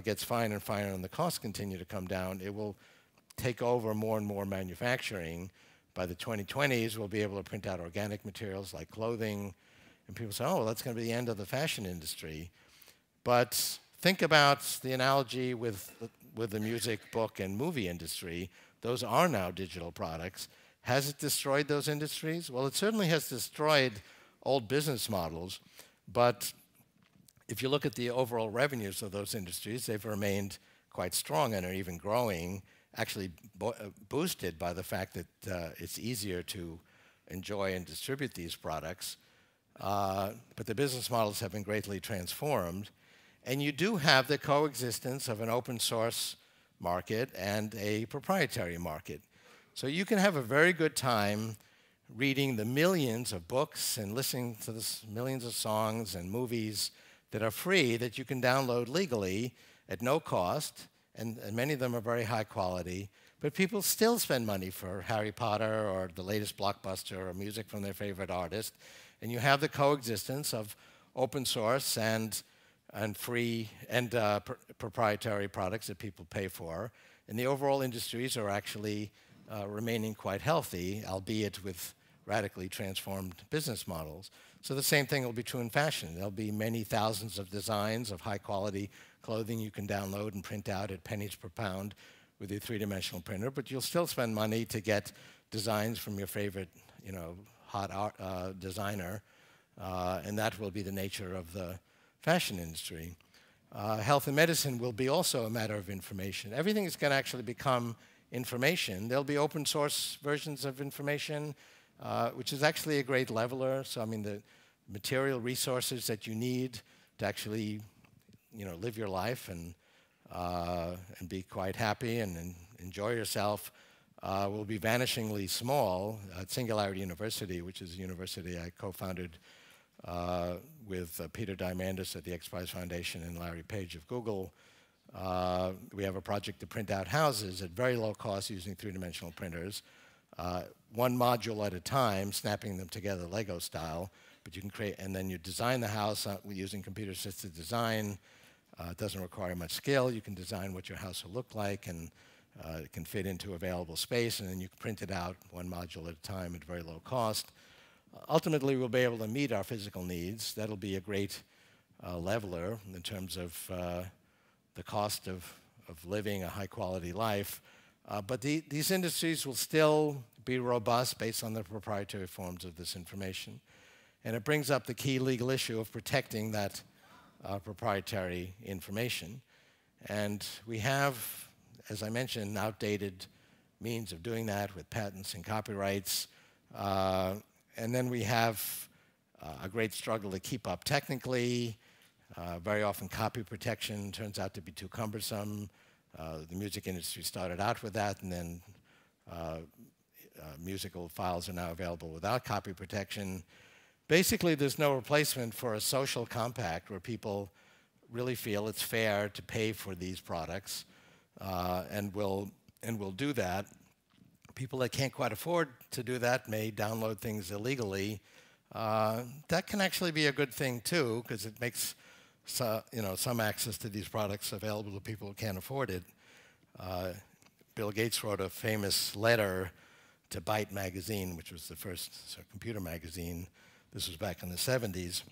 gets finer and finer and the costs continue to come down, it will take over more and more manufacturing. By the 2020s, we'll be able to print out organic materials like clothing. And people say, oh, well, that's going to be the end of the fashion industry. But think about the analogy with the music, book, and movie industry. Those are now digital products. Has it destroyed those industries? Well, it certainly has destroyed old business models. But if you look at the overall revenues of those industries, they've remained quite strong and are even growing, actually boosted by the fact that it's easier to enjoy and distribute these products. But the business models have been greatly transformed. And you do have the coexistence of an open source market and a proprietary market. So you can have a very good time reading the millions of books and listening to the millions of songs and movies that are free that you can download legally at no cost, and many of them are very high quality. But people still spend money for Harry Potter or the latest blockbuster or music from their favorite artist. And you have the coexistence of open source and free and proprietary products that people pay for. And the overall industries are actually remaining quite healthy, albeit with radically transformed business models. So the same thing will be true in fashion. There'll be many thousands of designs of high-quality clothing you can download and print out at pennies per pound with your three-dimensional printer, but you'll still spend money to get designs from your favorite, hot art designer, and that will be the nature of the fashion industry. Health and medicine will be also a matter of information. Everything is going to actually become information. There'll be open source versions of information, which is actually a great leveler. So, I mean, the material resources that you need to actually, live your life and be quite happy and enjoy yourself will be vanishingly small. At Singularity University, which is a university I co-founded with Peter Diamandis at the X Prize Foundation and Larry Page of Google, we have a project to print out houses at very low cost using three-dimensional printers, one module at a time, snapping them together Lego style. But you can create, and then you design the house using computer-assisted design. It doesn't require much skill. You can design what your house will look like, and it can fit into available space, and then you can print it out one module at a time at very low cost. Ultimately, we'll be able to meet our physical needs. That'll be a great leveler in terms of the cost of living a high-quality life. But these industries will still be robust based on the proprietary forms of this information. And it brings up the key legal issue of protecting that proprietary information. And we have, as I mentioned, outdated means of doing that with patents and copyrights. And then we have a great struggle to keep up technically. Very often copy protection turns out to be too cumbersome. The music industry started out with that, and then musical files are now available without copy protection. Basically, there's no replacement for a social compact where people really feel it's fair to pay for these products and will do that. People that can't quite afford to do that may download things illegally. That can actually be a good thing too, because it makes some access to these products available to people who can't afford it. Bill Gates wrote a famous letter to Byte magazine, which was the first computer magazine. This was back in the 70s,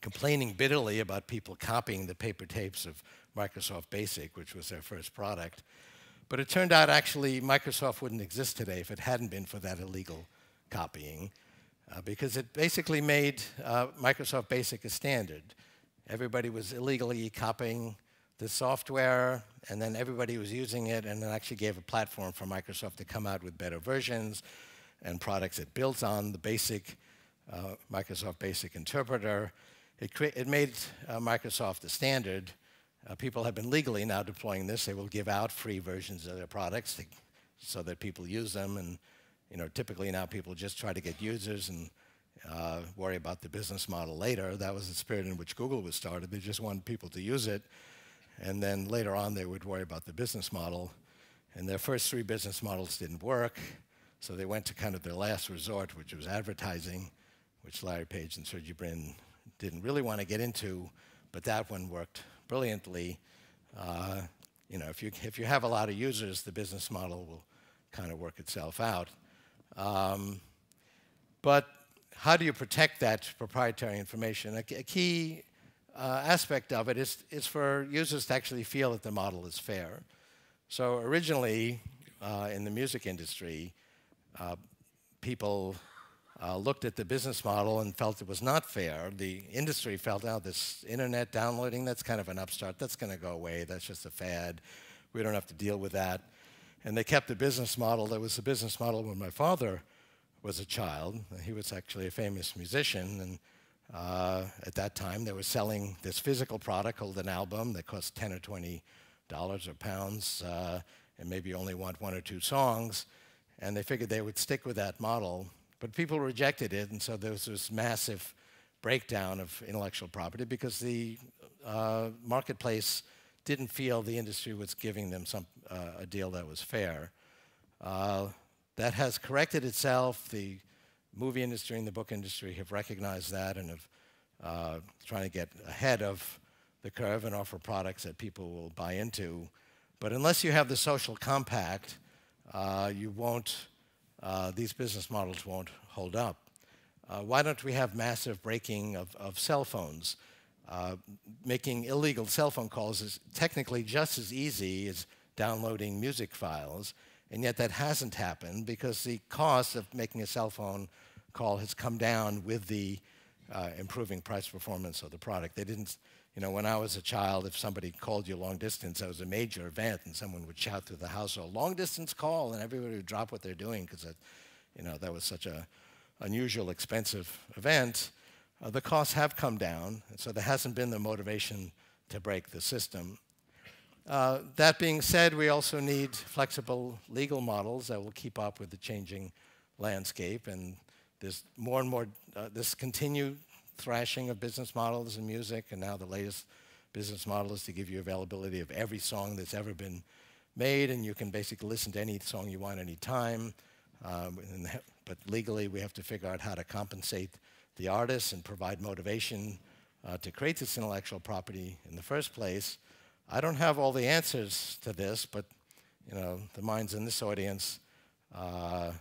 complaining bitterly about people copying the paper tapes of Microsoft Basic, which was their first product. But it turned out actually Microsoft wouldn't exist today if it hadn't been for that illegal copying, because it basically made Microsoft Basic a standard. Everybody was illegally copying the software, and then everybody was using it, and it actually gave a platform for Microsoft to come out with better versions. and products. It built on the basic Microsoft Basic Interpreter. It made Microsoft the standard. People have been legally now deploying this. They will give out free versions of their products so that people use them. And typically now people just try to get users and worry about the business model later. That was the spirit in which Google was started. They just wanted people to use it. And then later on, they would worry about the business model. And their first 3 business models didn't work. So they went to kind of their last resort, which was advertising, which Larry Page and Sergey Brin didn't really want to get into. But that one worked brilliantly. If you have a lot of users, the business model will kind of work itself out. But how do you protect that proprietary information? A key aspect of it is for users to actually feel that the model is fair. So originally, in the music industry, people looked at the business model and felt it was not fair. The industry felt, oh, this internet downloading, that's kind of an upstart. That's going to go away. That's just a fad. We don't have to deal with that. And they kept the business model. That was the business model when my father was a child. He was actually a famous musician. And at that time, they were selling this physical product called an album that cost $10 or $20 or pounds, and maybe only want 1 or 2 songs. And they figured they would stick with that model. But people rejected it, and so there was this massive breakdown of intellectual property because the marketplace didn't feel the industry was giving them a deal that was fair. That has corrected itself. The movie industry and the book industry have recognized that and have trying to get ahead of the curve and offer products that people will buy into. But unless you have the social compact, these business models won't hold up. Why don't we have massive breaking of cell phones? Making illegal cell phone calls is technically just as easy as downloading music files, and yet that hasn't happened because the cost of making a cell phone call has come down with the improving price performance of the product. They didn't, when I was a child, if somebody called you long distance, that was a major event, and someone would shout through the household, long distance call, and everybody would drop what they're doing because that was such an unusual, expensive event. The costs have come down, and so there hasn't been the motivation to break the system. That being said, we also need flexible legal models that will keep up with the changing landscape, and there's more and more this continued thrashing of business models in music, and now the latest business model is to give you availability of every song that's ever been made, and you can basically listen to any song you want any time. But legally, we have to figure out how to compensate the artists and provide motivation to create this intellectual property in the first place. I don't have all the answers to this, but the minds in this audience, I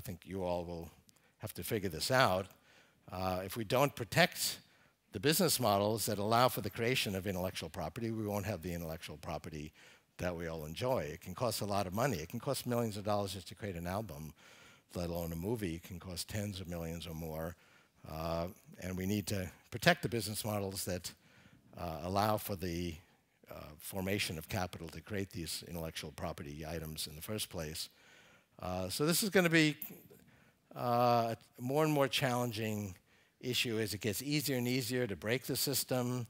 think you all will have to figure this out. If we don't protect the business models that allow for the creation of intellectual property, we won't have the intellectual property that we all enjoy. It can cost a lot of money. It can cost millions of dollars just to create an album, let alone a movie. It can cost tens of millions or more. And we need to protect the business models that allow for the formation of capital to create these intellectual property items in the first place. So this is going to be a more and more challenging issue as it gets easier and easier to break the system,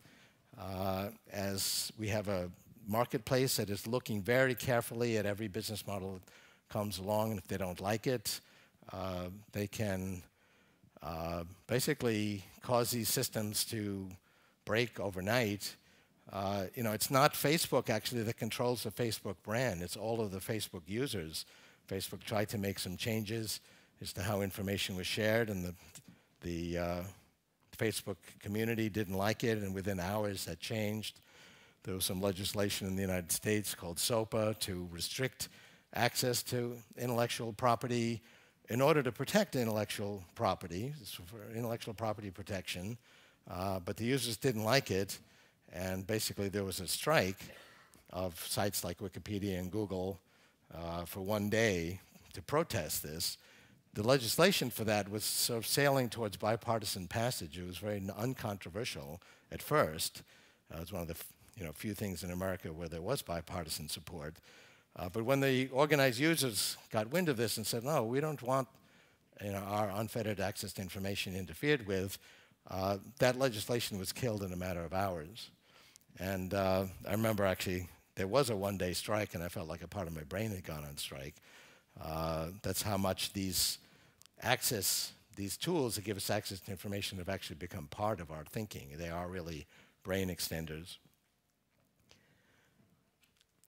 as we have a marketplace that is looking very carefully at every business model that comes along, and if they don't like it, they can basically cause these systems to break overnight. It's not Facebook actually that controls the Facebook brand. It's all of the Facebook users. Facebook tried to make some changes as to how information was shared, and the Facebook community didn't like it, and within hours that changed. There was some legislation in the United States called SOPA to restrict access to intellectual property in order to protect intellectual property, for intellectual property protection, but the users didn't like it, and basically there was a strike of sites like Wikipedia and Google for one day to protest this. The legislation for that was sort of sailing towards bipartisan passage. It was very uncontroversial at first. It was one of the few things in America where there was bipartisan support. But when the organized users got wind of this and said, no, we don't want our unfettered access to information interfered with, that legislation was killed in a matter of hours. And I remember actually there was a one-day strike, and I felt like a part of my brain had gone on strike. That's how much these tools that give us access to information have actually become part of our thinking. They are really brain extenders.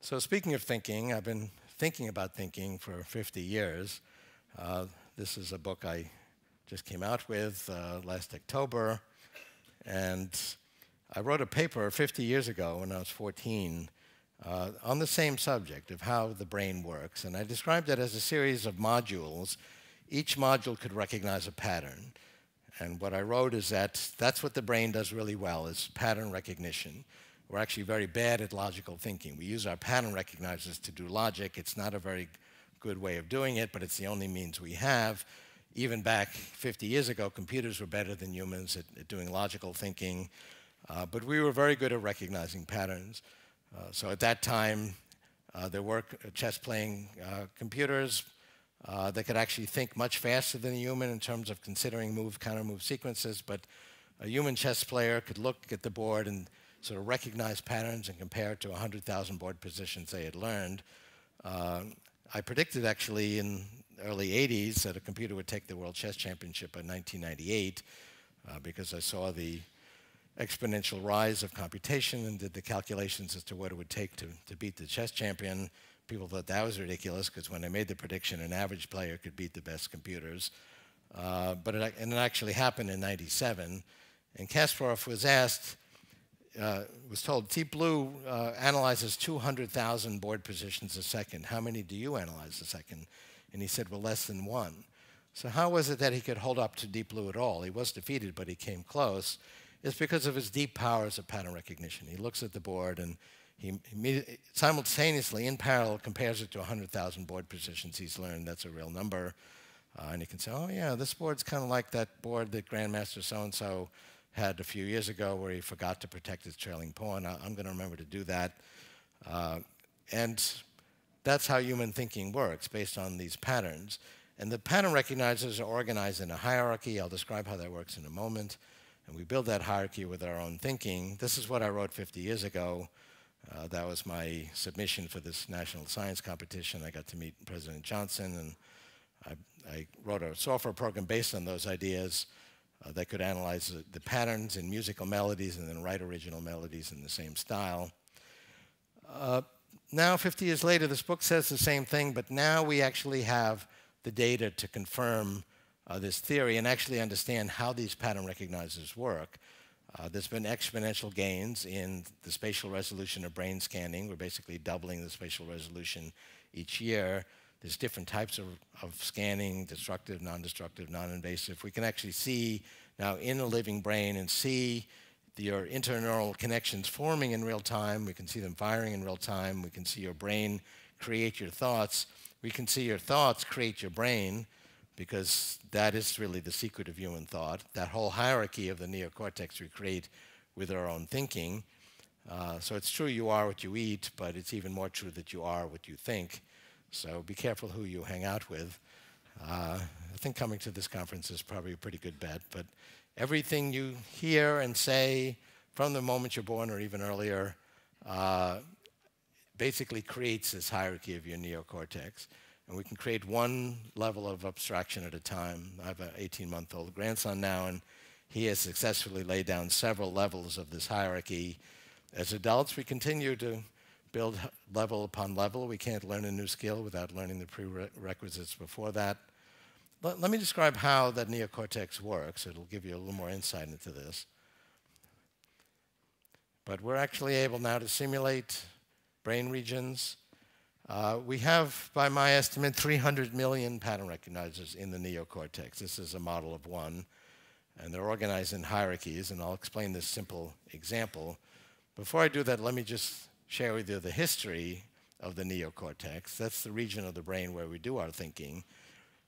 So speaking of thinking, I've been thinking about thinking for 50 years. This is a book I just came out with last October. And I wrote a paper 50 years ago when I was 14 on the same subject of how the brain works. And I described it as a series of modules. Each module could recognize a pattern. And what I wrote is that that's what the brain does really well, is pattern recognition. We're actually very bad at logical thinking. We use our pattern recognizers to do logic. It's not a very good way of doing it, but it's the only means we have. Even back 50 years ago, computers were better than humans at doing logical thinking. But we were very good at recognizing patterns. So at that time, there were chess-playing computers that could actually think much faster than a human in terms of considering move, counter-move sequences. But a human chess player could look at the board and sort of recognize patterns and compare it to 100,000 board positions they had learned. I predicted actually in the early 80s that a computer would take the World Chess Championship in 1998 because I saw the exponential rise of computation and did the calculations as to what it would take to beat the chess champion. People thought that was ridiculous because when I made the prediction, an average player could beat the best computers. But it actually happened in 97. And Kasparov was asked, was told, Deep Blue analyzes 200,000 board positions a second. How many do you analyze a second? And he said, well, less than one. So how was it that he could hold up to Deep Blue at all? He was defeated, but he came close. It's because of his deep powers of pattern recognition. He looks at the board and he simultaneously, in parallel, compares it to 100,000 board positions he's learned. That's a real number. And he can say, oh, yeah, this board's kind of like that board that Grandmaster so-and-so had a few years ago where he forgot to protect his trailing pawn. I'm going to remember to do that. And that's how human thinking works, based on these patterns. And the pattern recognizers are organized in a hierarchy. I'll describe how that works in a moment. And we build that hierarchy with our own thinking. This is what I wrote 50 years ago. That was my submission for this national science competition. I got to meet President Johnson, and I wrote a software program based on those ideas that could analyze the patterns in musical melodies and then write original melodies in the same style. Now, 50 years later, this book says the same thing, but now we actually have the data to confirm this theory and actually understand how these pattern recognizers work. There's been exponential gains in the spatial resolution of brain scanning. We're basically doubling the spatial resolution each year. There's different types of scanning, destructive, non-destructive, non-invasive. We can actually see now in a living brain and see your interneural connections forming in real time. We can see them firing in real time. We can see your brain create your thoughts. We can see your thoughts create your brain, because that is really the secret of human thought. That whole hierarchy of the neocortex we create with our own thinking. So it's true you are what you eat, but it's even more true that you are what you think. So be careful who you hang out with. I think coming to this conference is probably a pretty good bet, but everything you hear and say from the moment you're born or even earlier basically creates this hierarchy of your neocortex. And we can create one level of abstraction at a time. I have an 18-month-old grandson now, and he has successfully laid down several levels of this hierarchy. As adults, we continue to build level upon level. We can't learn a new skill without learning the prerequisites before that. Let me describe how that neocortex works. It'll give you a little more insight into this. But we're actually able now to simulate brain regions. We have, by my estimate, 300 million pattern recognizers in the neocortex. This is a model of one, and they're organized in hierarchies, and I'll explain this simple example. Before I do that, let me just share with you the history of the neocortex. That's the region of the brain where we do our thinking.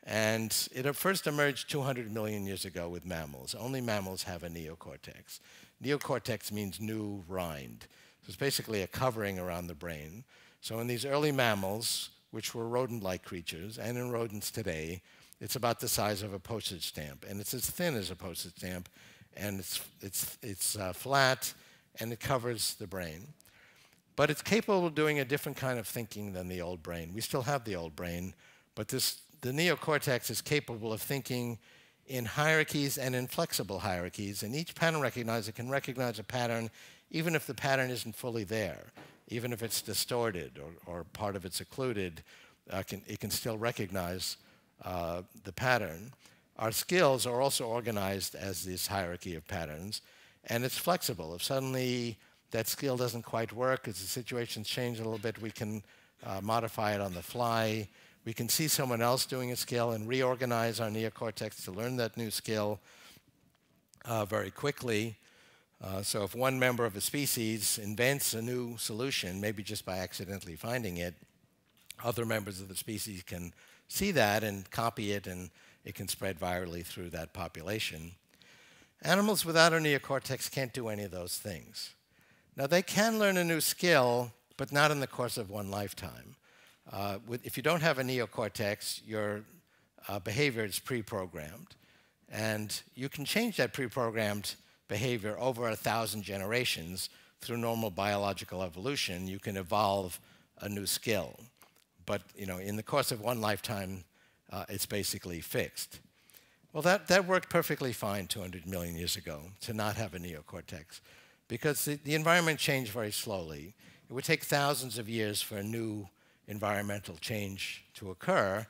And it first emerged 200 million years ago with mammals. Only mammals have a neocortex. Neocortex means new rind. So it's basically a covering around the brain. So in these early mammals, which were rodent-like creatures, and in rodents today, It's about the size of a postage stamp, and it's as thin as a postage stamp, and it's flat, and it covers the brain. But it's capable of doing a different kind of thinking than the old brain. We still have the old brain, but the neocortex is capable of thinking in hierarchies and in flexible hierarchies, and each pattern recognizer can recognize a pattern even if the pattern isn't fully there, even if it's distorted or part of it's occluded, it can still recognize the pattern. Our skills are also organized as this hierarchy of patterns, and it's flexible. If suddenly that skill doesn't quite work, as the situations change a little bit, we can modify it on the fly. We can see someone else doing a skill and reorganize our neocortex to learn that new skill very quickly. So if one member of a species invents a new solution, maybe just by accidentally finding it, other members of the species can see that and copy it, and it can spread virally through that population. Animals without a neocortex can't do any of those things. Now, they can learn a new skill, but not in the course of one lifetime. If you don't have a neocortex, your behavior is pre-programmed. And you can change that pre-programmed behavior over 1,000 generations through normal biological evolution. You can evolve a new skill. But in the course of one lifetime, it's basically fixed. Well, that worked perfectly fine 200 million years ago, to not have a neocortex, because the environment changed very slowly. It would take thousands of years for a new environmental change to occur.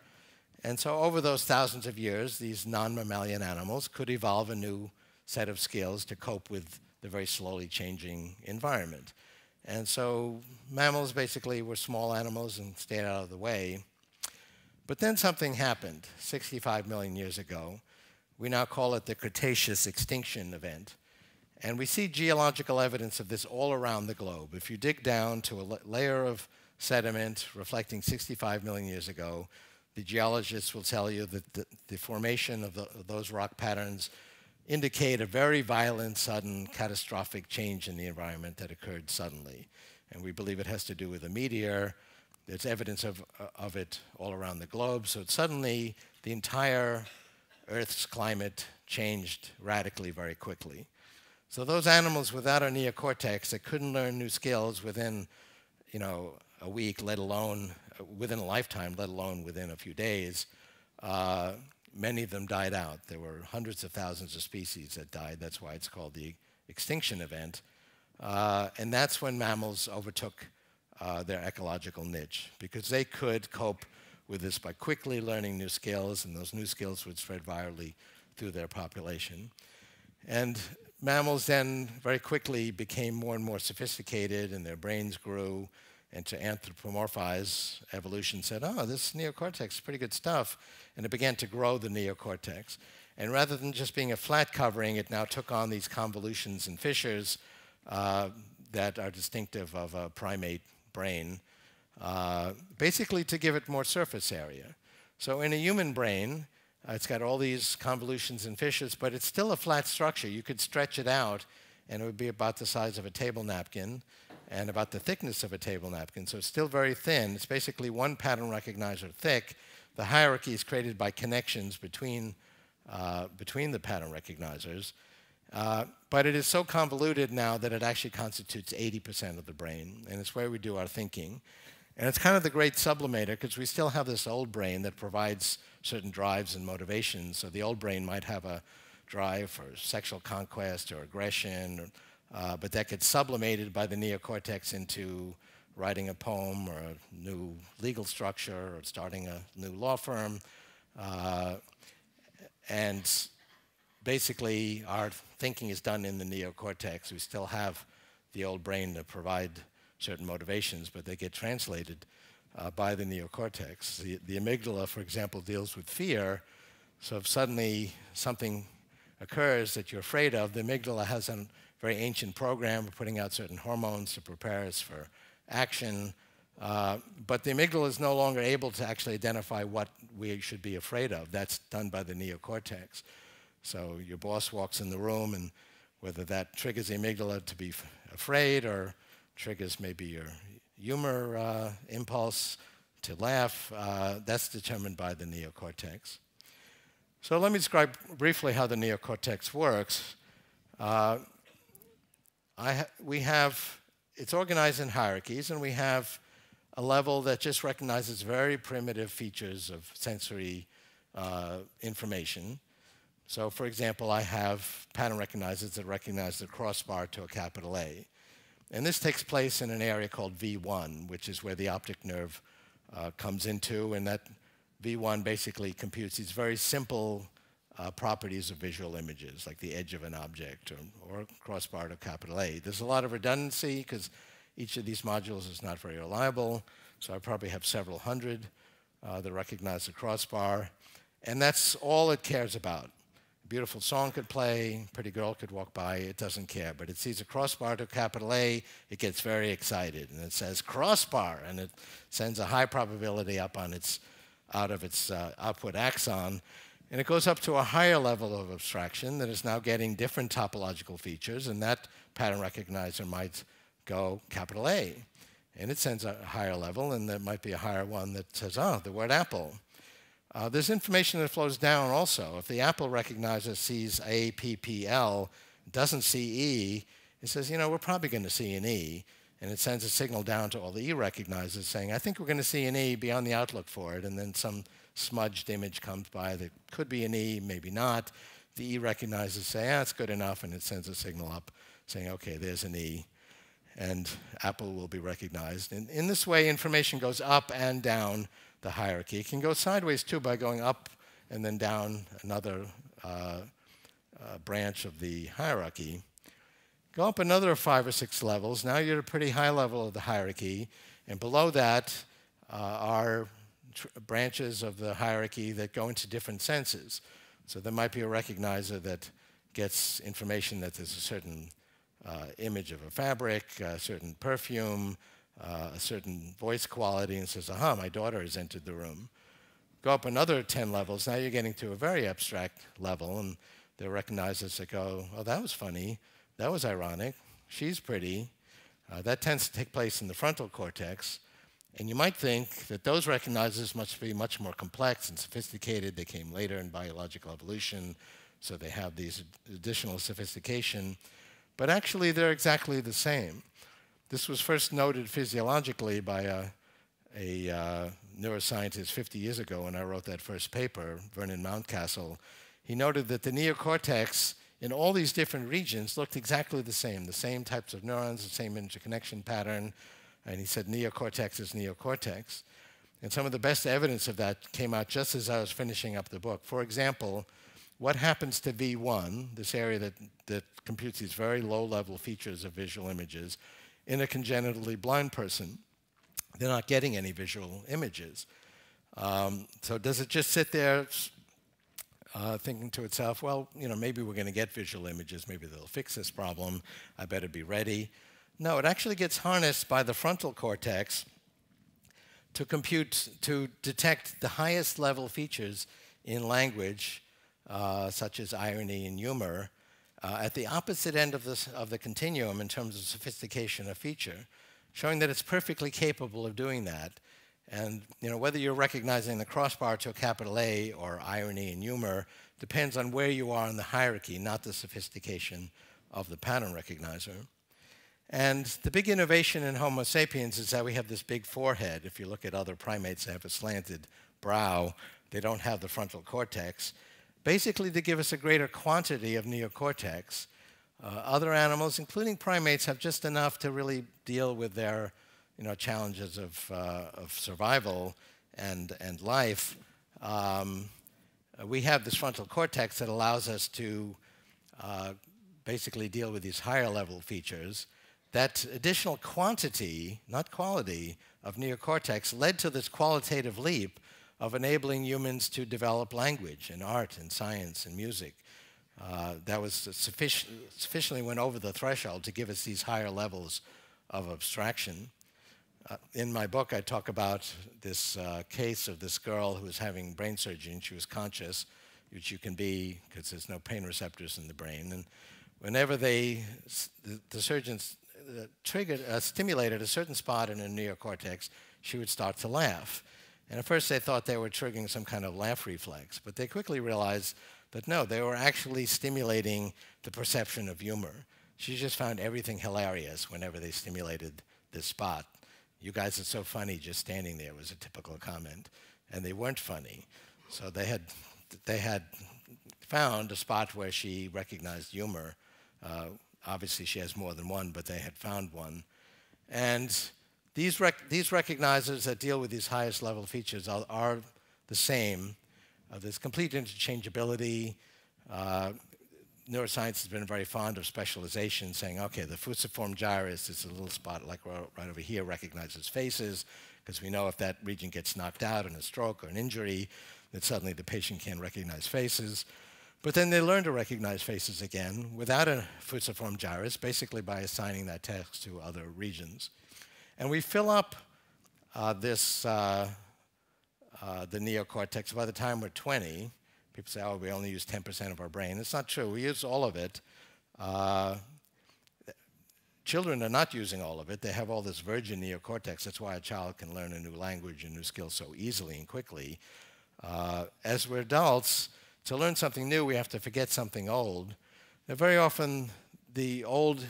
And so over those thousands of years, these non-mammalian animals could evolve a new set of skills to cope with the very slowly changing environment. And so mammals basically were small animals and stayed out of the way. But then something happened 65 million years ago. We now call it the Cretaceous extinction event. And we see geological evidence of this all around the globe. If you dig down to a layer of sediment reflecting 65 million years ago, the geologists will tell you that the formation of those rock patterns indicate a very violent, sudden, catastrophic change in the environment that occurred suddenly. And we believe it has to do with a meteor. There's evidence of it all around the globe. So suddenly, the entire Earth's climate changed radically very quickly. So those animals without a neocortex that couldn't learn new skills within a week, let alone within a lifetime, let alone within a few days, many of them died out. There were hundreds of thousands of species that died. That's why it's called the extinction event. And that's when mammals overtook their ecological niche, because they could cope with this by quickly learning new skills, and those new skills would spread virally through their population. And mammals then very quickly became more and more sophisticated, and their brains grew. And to anthropomorphize, evolution said, oh, this neocortex is pretty good stuff. And it began to grow the neocortex. And rather than just being a flat covering, it now took on these convolutions and fissures that are distinctive of a primate brain, basically to give it more surface area. So in a human brain, it's got all these convolutions and fissures, but it's still a flat structure. You could stretch it out, and it would be about the size of a table napkin and about the thickness of a table napkin. So it's still very thin. It's basically one pattern recognizer thick. The hierarchy is created by connections between the pattern recognizers. But it is so convoluted now that it actually constitutes 80% of the brain, and it's where we do our thinking. And it's kind of the great sublimator, because we still have this old brain that provides certain drives and motivations. So the old brain might have a drive for sexual conquest or aggression, but that gets sublimated by the neocortex into writing a poem or a new legal structure or starting a new law firm. And basically, our thinking is done in the neocortex. We still have the old brain to provide certain motivations, but they get translated by the neocortex. The amygdala, for example, deals with fear. So if suddenly something occurs that you're afraid of, the amygdala has a very ancient program of putting out certain hormones to prepare us for action. But the amygdala is no longer able to actually identify what we should be afraid of. That's done by the neocortex. So your boss walks in the room, and whether that triggers the amygdala to be afraid or triggers maybe your humor impulse to laugh, that's determined by the neocortex. So let me describe briefly how the neocortex works. It's organized in hierarchies, and we have a level that just recognizes very primitive features of sensory information. So for example, I have pattern recognizers that recognize the crossbar to a capital A. And this takes place in an area called V1, which is where the optic nerve comes into, and that V1 basically computes these very simple properties of visual images, like the edge of an object or crossbar to capital A. There's a lot of redundancy because each of these modules is not very reliable, so I probably have several hundred that recognize the crossbar, and that's all it cares about. A beautiful song could play, a pretty girl could walk by, it doesn't care, but it sees a crossbar to capital A, it gets very excited, and it says crossbar, and it sends a high probability up on out of its output axon, and it goes up to a higher level of abstraction that is now getting different topological features, and that pattern recognizer might go capital A, and it sends a higher level, and there might be a higher one that says, oh, the word apple. There's information that flows down also. If the Apple recognizer sees A, P, P, L, doesn't see E, it says, you know, we're probably going to see an E. And it sends a signal down to all the E recognizers saying, I think we're going to see an E, be on the outlook for it. And then some smudged image comes by that could be an E, maybe not. The E recognizers say, ah, it's good enough. And it sends a signal up saying, OK, there's an E. And Apple will be recognized. And in this way, information goes up and down the hierarchy. It can go sideways, too, by going up and then down another branch of the hierarchy. Go up another 5 or 6 levels. Now you're at a pretty high level of the hierarchy. And below that are branches of the hierarchy that go into different senses. So there might be a recognizer that gets information that there's a certain image of a fabric, a certain perfume, a certain voice quality, and says, aha, my daughter has entered the room. Go up another 10 levels. Now you're getting to a very abstract level, and there are recognizers that go, oh, that was funny. That was ironic. She's pretty. That tends to take place in the frontal cortex. And you might think that those recognizers must be much more complex and sophisticated. They came later in biological evolution, so they have these additional sophistication. But actually, they're exactly the same. This was first noted physiologically by a neuroscientist 50 years ago when I wrote that first paper, Vernon Mountcastle. He noted that the neocortex in all these different regions looked exactly the same types of neurons, the same interconnection pattern, and he said neocortex is neocortex. And some of the best evidence of that came out just as I was finishing up the book. For example, what happens to V1, this area that computes these very low-level features of visual images, in a congenitally blind person? They're not getting any visual images. So does it just sit there thinking to itself, well, you know, maybe we're going to get visual images, maybe they'll fix this problem, I better be ready? No, it actually gets harnessed by the frontal cortex to detect the highest level features in language, such as irony and humor, at the opposite end of the continuum in terms of sophistication of feature, showing that it's perfectly capable of doing that. And you know, whether you're recognizing the crossbar to a capital A or irony and humor depends on where you are in the hierarchy, not the sophistication of the pattern recognizer. And the big innovation in Homo sapiens is that we have this big forehead. If you look at other primates, they have a slanted brow. They don't have the frontal cortex. Basically, to give us a greater quantity of neocortex. Other animals, including primates, have just enough to really deal with their challenges of survival and life. We have this frontal cortex that allows us to basically deal with these higher level features. That additional quantity, not quality, of neocortex led to this qualitative leap of enabling humans to develop language and art and science and music. That was sufficiently went over the threshold to give us these higher levels of abstraction. In my book, I talk about this case of this girl who was having brain surgery, and she was conscious, which you can be because there's no pain receptors in the brain. And whenever the surgeons stimulated a certain spot in her neocortex, she would start to laugh. And at first they thought they were triggering some kind of laugh reflex, but they quickly realized that no, they were actually stimulating the perception of humor. She just found everything hilarious whenever they stimulated this spot. "You guys are so funny just standing there," was a typical comment. And they weren't funny. So they had found a spot where she recognized humor. Obviously, she has more than one, but they had found one. And these recognizers that deal with these highest level features are the same. There's complete interchangeability. Neuroscience has been very fond of specialization, saying, okay, the fusiform gyrus is a little spot like right over here, recognizes faces, because we know if that region gets knocked out in a stroke or an injury, then suddenly the patient can't recognize faces. But then they learn to recognize faces again without a fusiform gyrus, basically by assigning that task to other regions. And we fill up the neocortex by the time we're 20. People say, oh, we only use 10% of our brain. It's not true. We use all of it. Children are not using all of it. They have all this virgin neocortex. That's why a child can learn a new language and new skills so easily and quickly. As we're adults, to learn something new, we have to forget something old. Now, very often, the old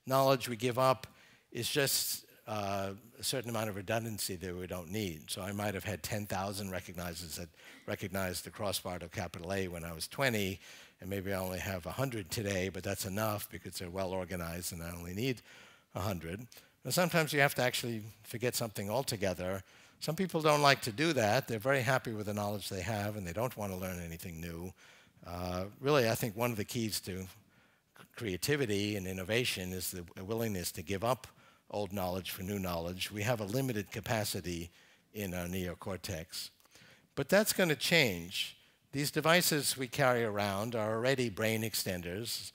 knowledge we give up is just a certain amount of redundancy that we don't need. So I might have had 10,000 recognizers that recognized the crossbar of capital A when I was 20, and maybe I only have 100 today, but that's enough because they're well organized and I only need 100. But sometimes you have to actually forget something altogether. Some people don't like to do that. They're very happy with the knowledge they have, and they don't want to learn anything new. Really, I think one of the keys to creativity and innovation is the willingness to give up old knowledge for new knowledge. We have a limited capacity in our neocortex. But that's going to change. These devices we carry around are already brain extenders.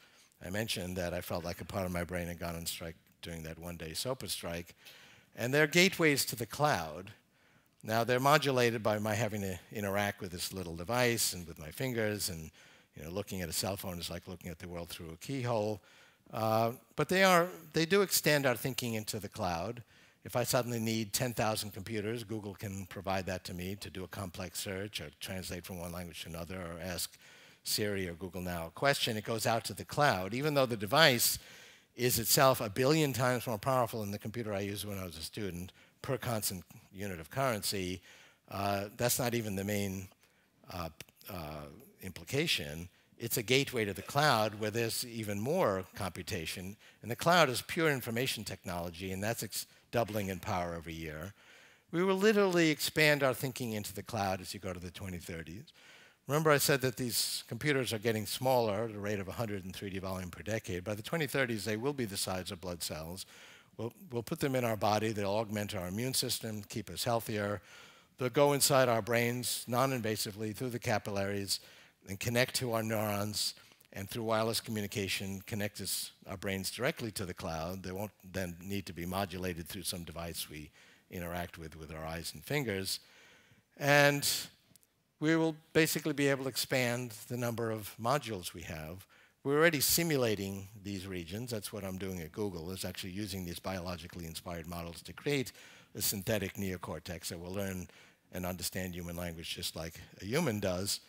I mentioned that I felt like a part of my brain had gone on strike during that one-day SOPA strike. And they're gateways to the cloud. Now, they're modulated by my having to interact with this little device and with my fingers, and looking at a cell phone is like looking at the world through a keyhole. But they do extend our thinking into the cloud. If I suddenly need 10,000 computers, Google can provide that to me to do a complex search or translate from one language to another or ask Siri or Google Now a question. It goes out to the cloud. Even though the device is itself 1 billion times more powerful than the computer I used when I was a student per constant unit of currency, that's not even the main implication. It's a gateway to the cloud where there's even more computation. And the cloud is pure information technology, and that's doubling in power every year. We will literally expand our thinking into the cloud as you go to the 2030s. Remember I said that these computers are getting smaller at a rate of 100 in 3D volume per decade. By the 2030s, they will be the size of blood cells. We'll put them in our body. They'll augment our immune system, keep us healthier. They'll go inside our brains non-invasively through the capillaries and connect to our neurons, and through wireless communication, connect our brains directly to the cloud. They won't then need to be modulated through some device we interact with our eyes and fingers. And we will basically be able to expand the number of modules we have. We're already simulating these regions. That's what I'm doing at Google, is actually using these biologically inspired models to create a synthetic neocortex that will learn and understand human language just like a human does.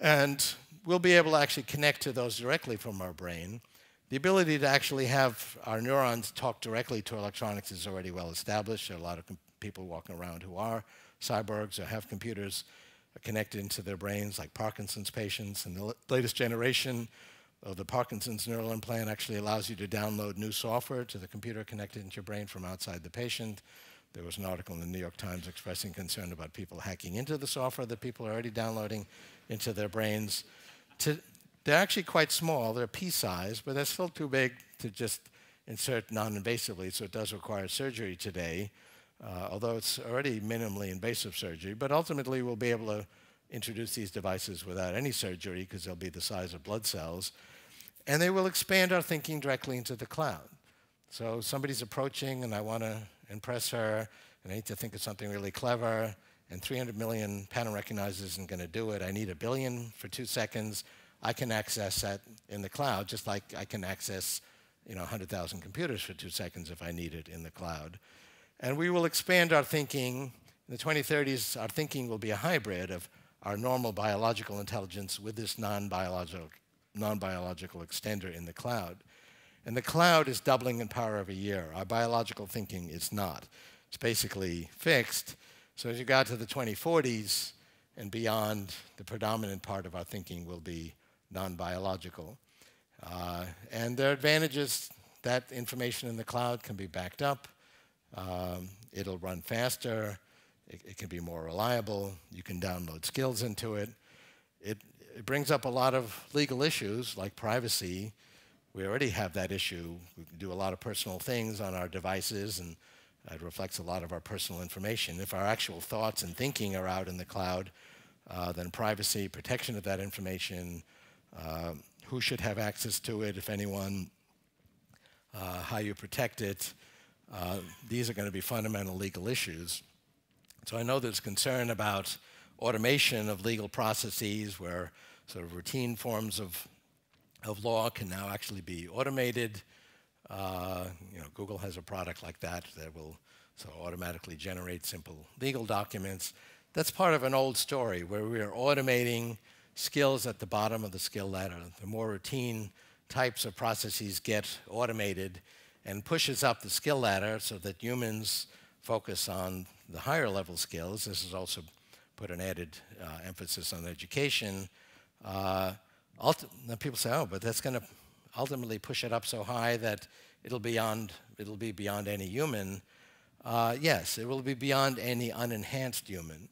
And we'll be able to actually connect to those directly from our brain. The ability to actually have our neurons talk directly to electronics is already well established. There are a lot of people walking around who are cyborgs or have computers connected into their brains, like Parkinson's patients. And the latest generation of the Parkinson's neural implant actually allows you to download new software to the computer connected into your brain from outside the patient. There was an article in the New York Times expressing concern about people hacking into the software that people are already downloading into their brains. They're actually quite small. They're pea-sized, but they're still too big to just insert non-invasively, so it does require surgery today, although it's already minimally invasive surgery. But ultimately, we'll be able to introduce these devices without any surgery because they'll be the size of blood cells. And they will expand our thinking directly into the cloud. So somebody's approaching, and I want to impress her, and I need to think of something really clever, and 300 million pattern recognizers isn't going to do it. I need 1 billion for 2 seconds. I can access that in the cloud, just like I can access 100,000 computers for 2 seconds if I need it in the cloud. And we will expand our thinking In the 2030s, our thinking will be a hybrid of our normal biological intelligence with this non-biological extender in the cloud. And the cloud is doubling in power every year. Our biological thinking is not. It's basically fixed. So as you got to the 2040s and beyond, the predominant part of our thinking will be non-biological. And there are advantages that information in the cloud can be backed up. It'll run faster. It can be more reliable. You can download skills into it. It brings up a lot of legal issues like privacy. We already have that issue. We do a lot of personal things on our devices, and it reflects a lot of our personal information. If our actual thoughts and thinking are out in the cloud, then privacy, protection of that information, who should have access to it, if anyone, how you protect it, these are going to be fundamental legal issues. So I know there's concern about automation of legal processes where sort of routine forms of law can now actually be automated. Google has a product like that will automatically generate simple legal documents. That's part of an old story where we are automating skills at the bottom of the skill ladder. The more routine types of processes get automated and pushes up the skill ladder so that humans focus on the higher level skills. This has also put an added emphasis on education. People say, oh, but that's going to ultimately push it up so high that it'll be beyond any human. Yes, it will be beyond any unenhanced human.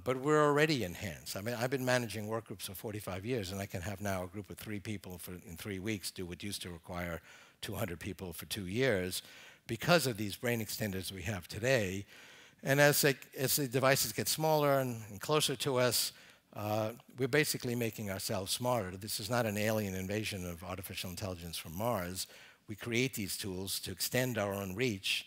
But we're already enhanced. I mean, I've been managing work groups for 45 years, and I can have now a group of 3 people in 3 weeks do what used to require 200 people for 2 years because of these brain extenders we have today. And as the devices get smaller and closer to us, we're basically making ourselves smarter. This is not an alien invasion of artificial intelligence from Mars. We create these tools to extend our own reach.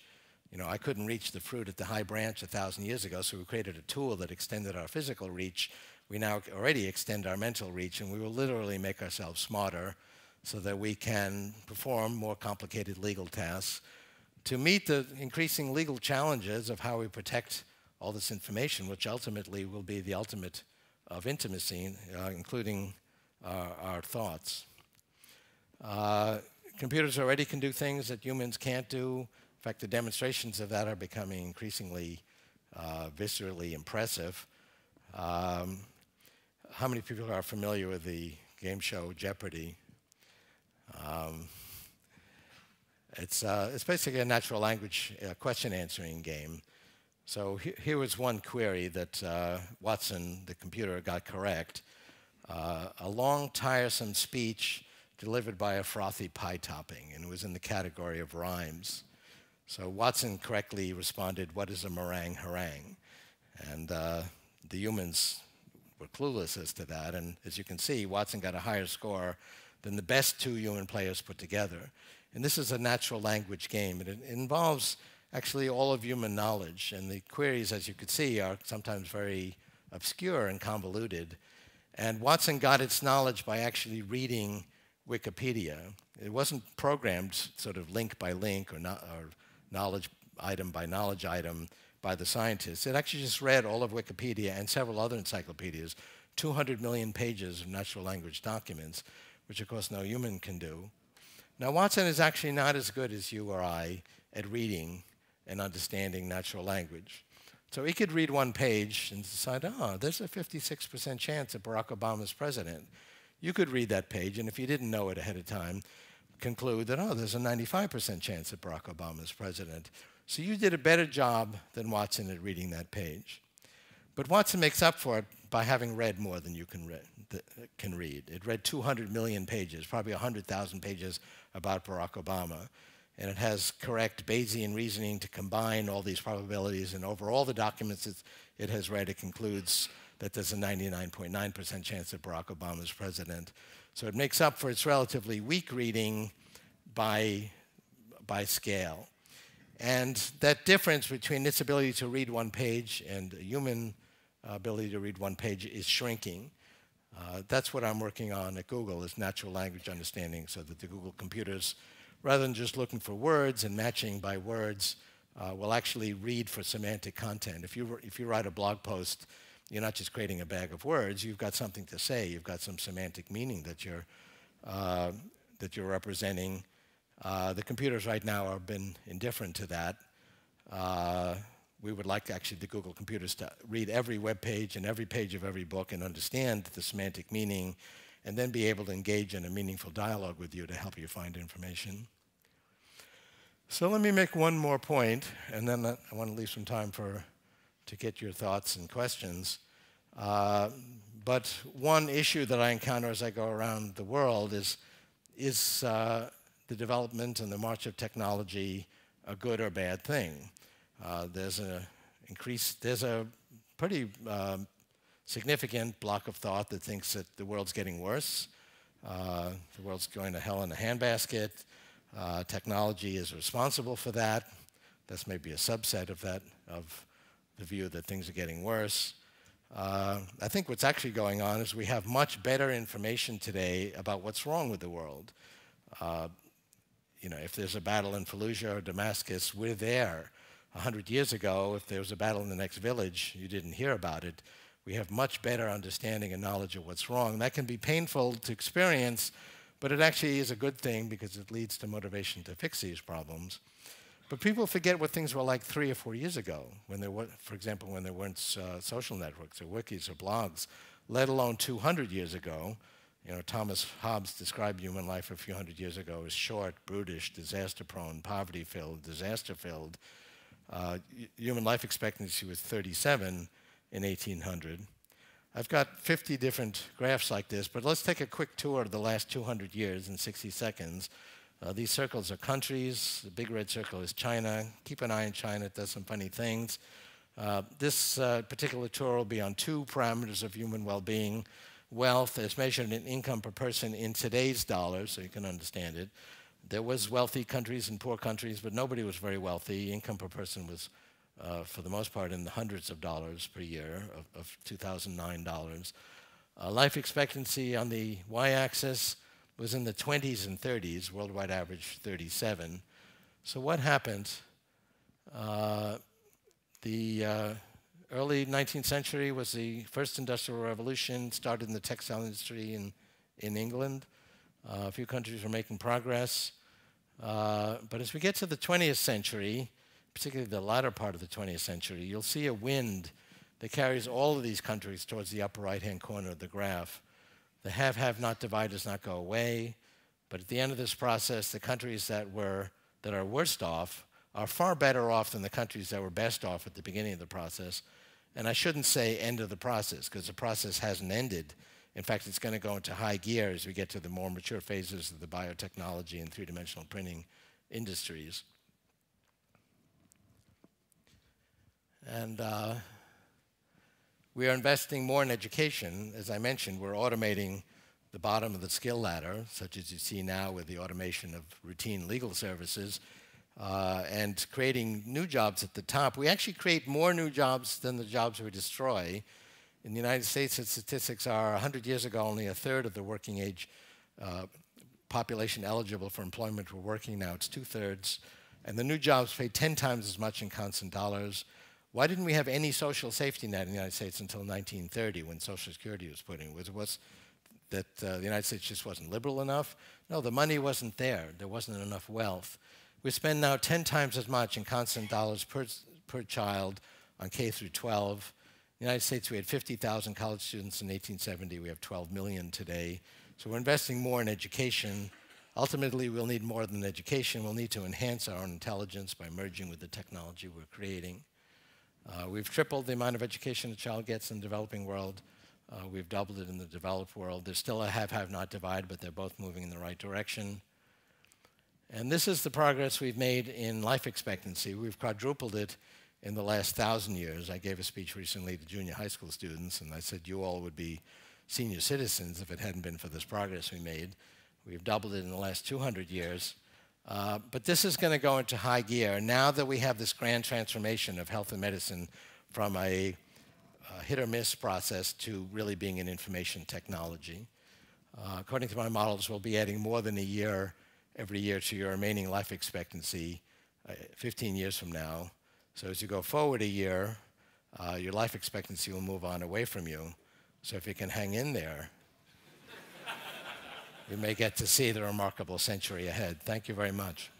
I couldn't reach the fruit at the high branch 1,000 years ago, so we created a tool that extended our physical reach. We now already extend our mental reach, and we will literally make ourselves smarter so that we can perform more complicated legal tasks to meet the increasing legal challenges of how we protect all this information, which ultimately will be the ultimate of intimacy, including our thoughts. Computers already can do things that humans can't do. In fact, the demonstrations of that are becoming increasingly viscerally impressive. How many people are familiar with the game show Jeopardy? It's basically a natural language question answering game. So here was one query that Watson, the computer, got correct. A long, tiresome speech delivered by a frothy pie topping, and it was in the category of rhymes. So Watson correctly responded, "What is a meringue harangue?" And the humans were clueless as to that, and as you can see, Watson got a higher score than the best 2 human players put together. And this is a natural language game, and it involves actually all of human knowledge, and the queries, as you could see, are sometimes very obscure and convoluted. And Watson got its knowledge by actually reading Wikipedia. It wasn't programmed sort of link by link or knowledge item by knowledge item by the scientists. It actually just read all of Wikipedia and several other encyclopedias, 200 million pages of natural language documents, which of course no human can do. Now, Watson is actually not as good as you or I at reading and understanding natural language. So he could read one page and decide, oh, there's a 56% chance that Barack Obama's president. You could read that page, and if you didn't know it ahead of time, conclude that, oh, there's a 95% chance that Barack Obama's president. So you did a better job than Watson at reading that page. But Watson makes up for it by having read more than you can read. It read 200 million pages, probably 100,000 pages about Barack Obama. And it has correct Bayesian reasoning to combine all these probabilities. And over all the documents it has read, it concludes that there's a 99.9% chance that Barack Obama is president. So it makes up for its relatively weak reading by scale. And that difference between its ability to read one page and a human ability to read one page is shrinking. That's what I'm working on at Google, is natural language understanding, so that the Google computers, rather than just looking for words and matching by words, will actually read for semantic content. If you write a blog post, you're not just creating a bag of words. You've got something to say. You've got some semantic meaning that you're representing. The computers right now have been indifferent to that. We would like actually the Google computers to read every web page and every page of every book and understand the semantic meaning, and then be able to engage in a meaningful dialogue with you to help you find information. So let me make one more point, and then I want to leave some time to get your thoughts and questions. But one issue that I encounter as I go around the world is the development and the march of technology a good or bad thing? There's a pretty significant block of thought that thinks that the world's getting worse. The world's going to hell in a handbasket. Technology is responsible for that. That's maybe a subset of that, of the view that things are getting worse. I think what's actually going on is we have much better information today about what's wrong with the world. If there's a battle in Fallujah or Damascus, we're there. 100 years ago, if there was a battle in the next village, you didn't hear about it. We have much better understanding and knowledge of what's wrong. That can be painful to experience, but it actually is a good thing because it leads to motivation to fix these problems. But people forget what things were like 3 or 4 years ago, when there were, for example, when there weren't social networks or wikis or blogs, let alone 200 years ago. Thomas Hobbes described human life a few hundred years ago as short, brutish, disaster-prone, poverty-filled, disaster-filled. Human life expectancy was 37 in 1800. I've got 50 different graphs like this, but let's take a quick tour of the last 200 years in 60 seconds. These circles are countries. The big red circle is China. Keep an eye on China. It does some funny things. This particular tour will be on 2 parameters of human well-being. Wealth is measured in income per person in today's dollars, so you can understand it. There was wealthy countries and poor countries, but nobody was very wealthy. Income per person was, for the most part, in the hundreds of dollars per year, of 2009 dollars. Life expectancy on the y-axis was in the 20s and 30s, worldwide average 37. So what happened? The early 19th century was the first industrial revolution, started in the textile industry in England. A few countries were making progress. But as we get to the 20th century, particularly the latter part of the 20th century, you'll see a wind that carries all of these countries towards the upper right-hand corner of the graph. The have-not divide does not go away, but at the end of this process, the countries that are worst off are far better off than the countries that were best off at the beginning of the process. And I shouldn't say end of the process, because the process hasn't ended. In fact, it's going to go into high gear as we get to the more mature phases of the biotechnology and three-dimensional printing industries. And we are investing more in education. As I mentioned, we're automating the bottom of the skill ladder, such as you see now with the automation of routine legal services, and creating new jobs at the top. We actually create more new jobs than the jobs we destroy. In the United States, the statistics are 100 years ago, only 1/3 of the working age population eligible for employment were working. Now it's 2/3. And the new jobs pay 10 times as much in constant dollars. Why didn't we have any social safety net in the United States until 1930, when Social Security was put in? Was that the United States just wasn't liberal enough? No, the money wasn't there. There wasn't enough wealth. We spend now 10 times as much in constant dollars per child on K through 12. In the United States, we had 50,000 college students in 1870. We have 12 million today. So we're investing more in education. Ultimately, we'll need more than education. We'll need to enhance our own intelligence by merging with the technology we're creating. We've tripled the amount of education a child gets in the developing world. We've doubled it in the developed world. There's still a have-not divide, but they're both moving in the right direction. And this is the progress we've made in life expectancy. We've quadrupled it in the last 1,000 years. I gave a speech recently to junior high school students, and I said you all would be senior citizens if it hadn't been for this progress we made. We've doubled it in the last 200 years. But this is going to go into high gear now that we have this grand transformation of health and medicine from a hit-or-miss process to really being an information technology. According to my models, we'll be adding more than a year every year to your remaining life expectancy 15 years from now. So as you go forward a year, your life expectancy will move on away from you. So if you can hang in there, you may get to see the remarkable century ahead. Thank you very much.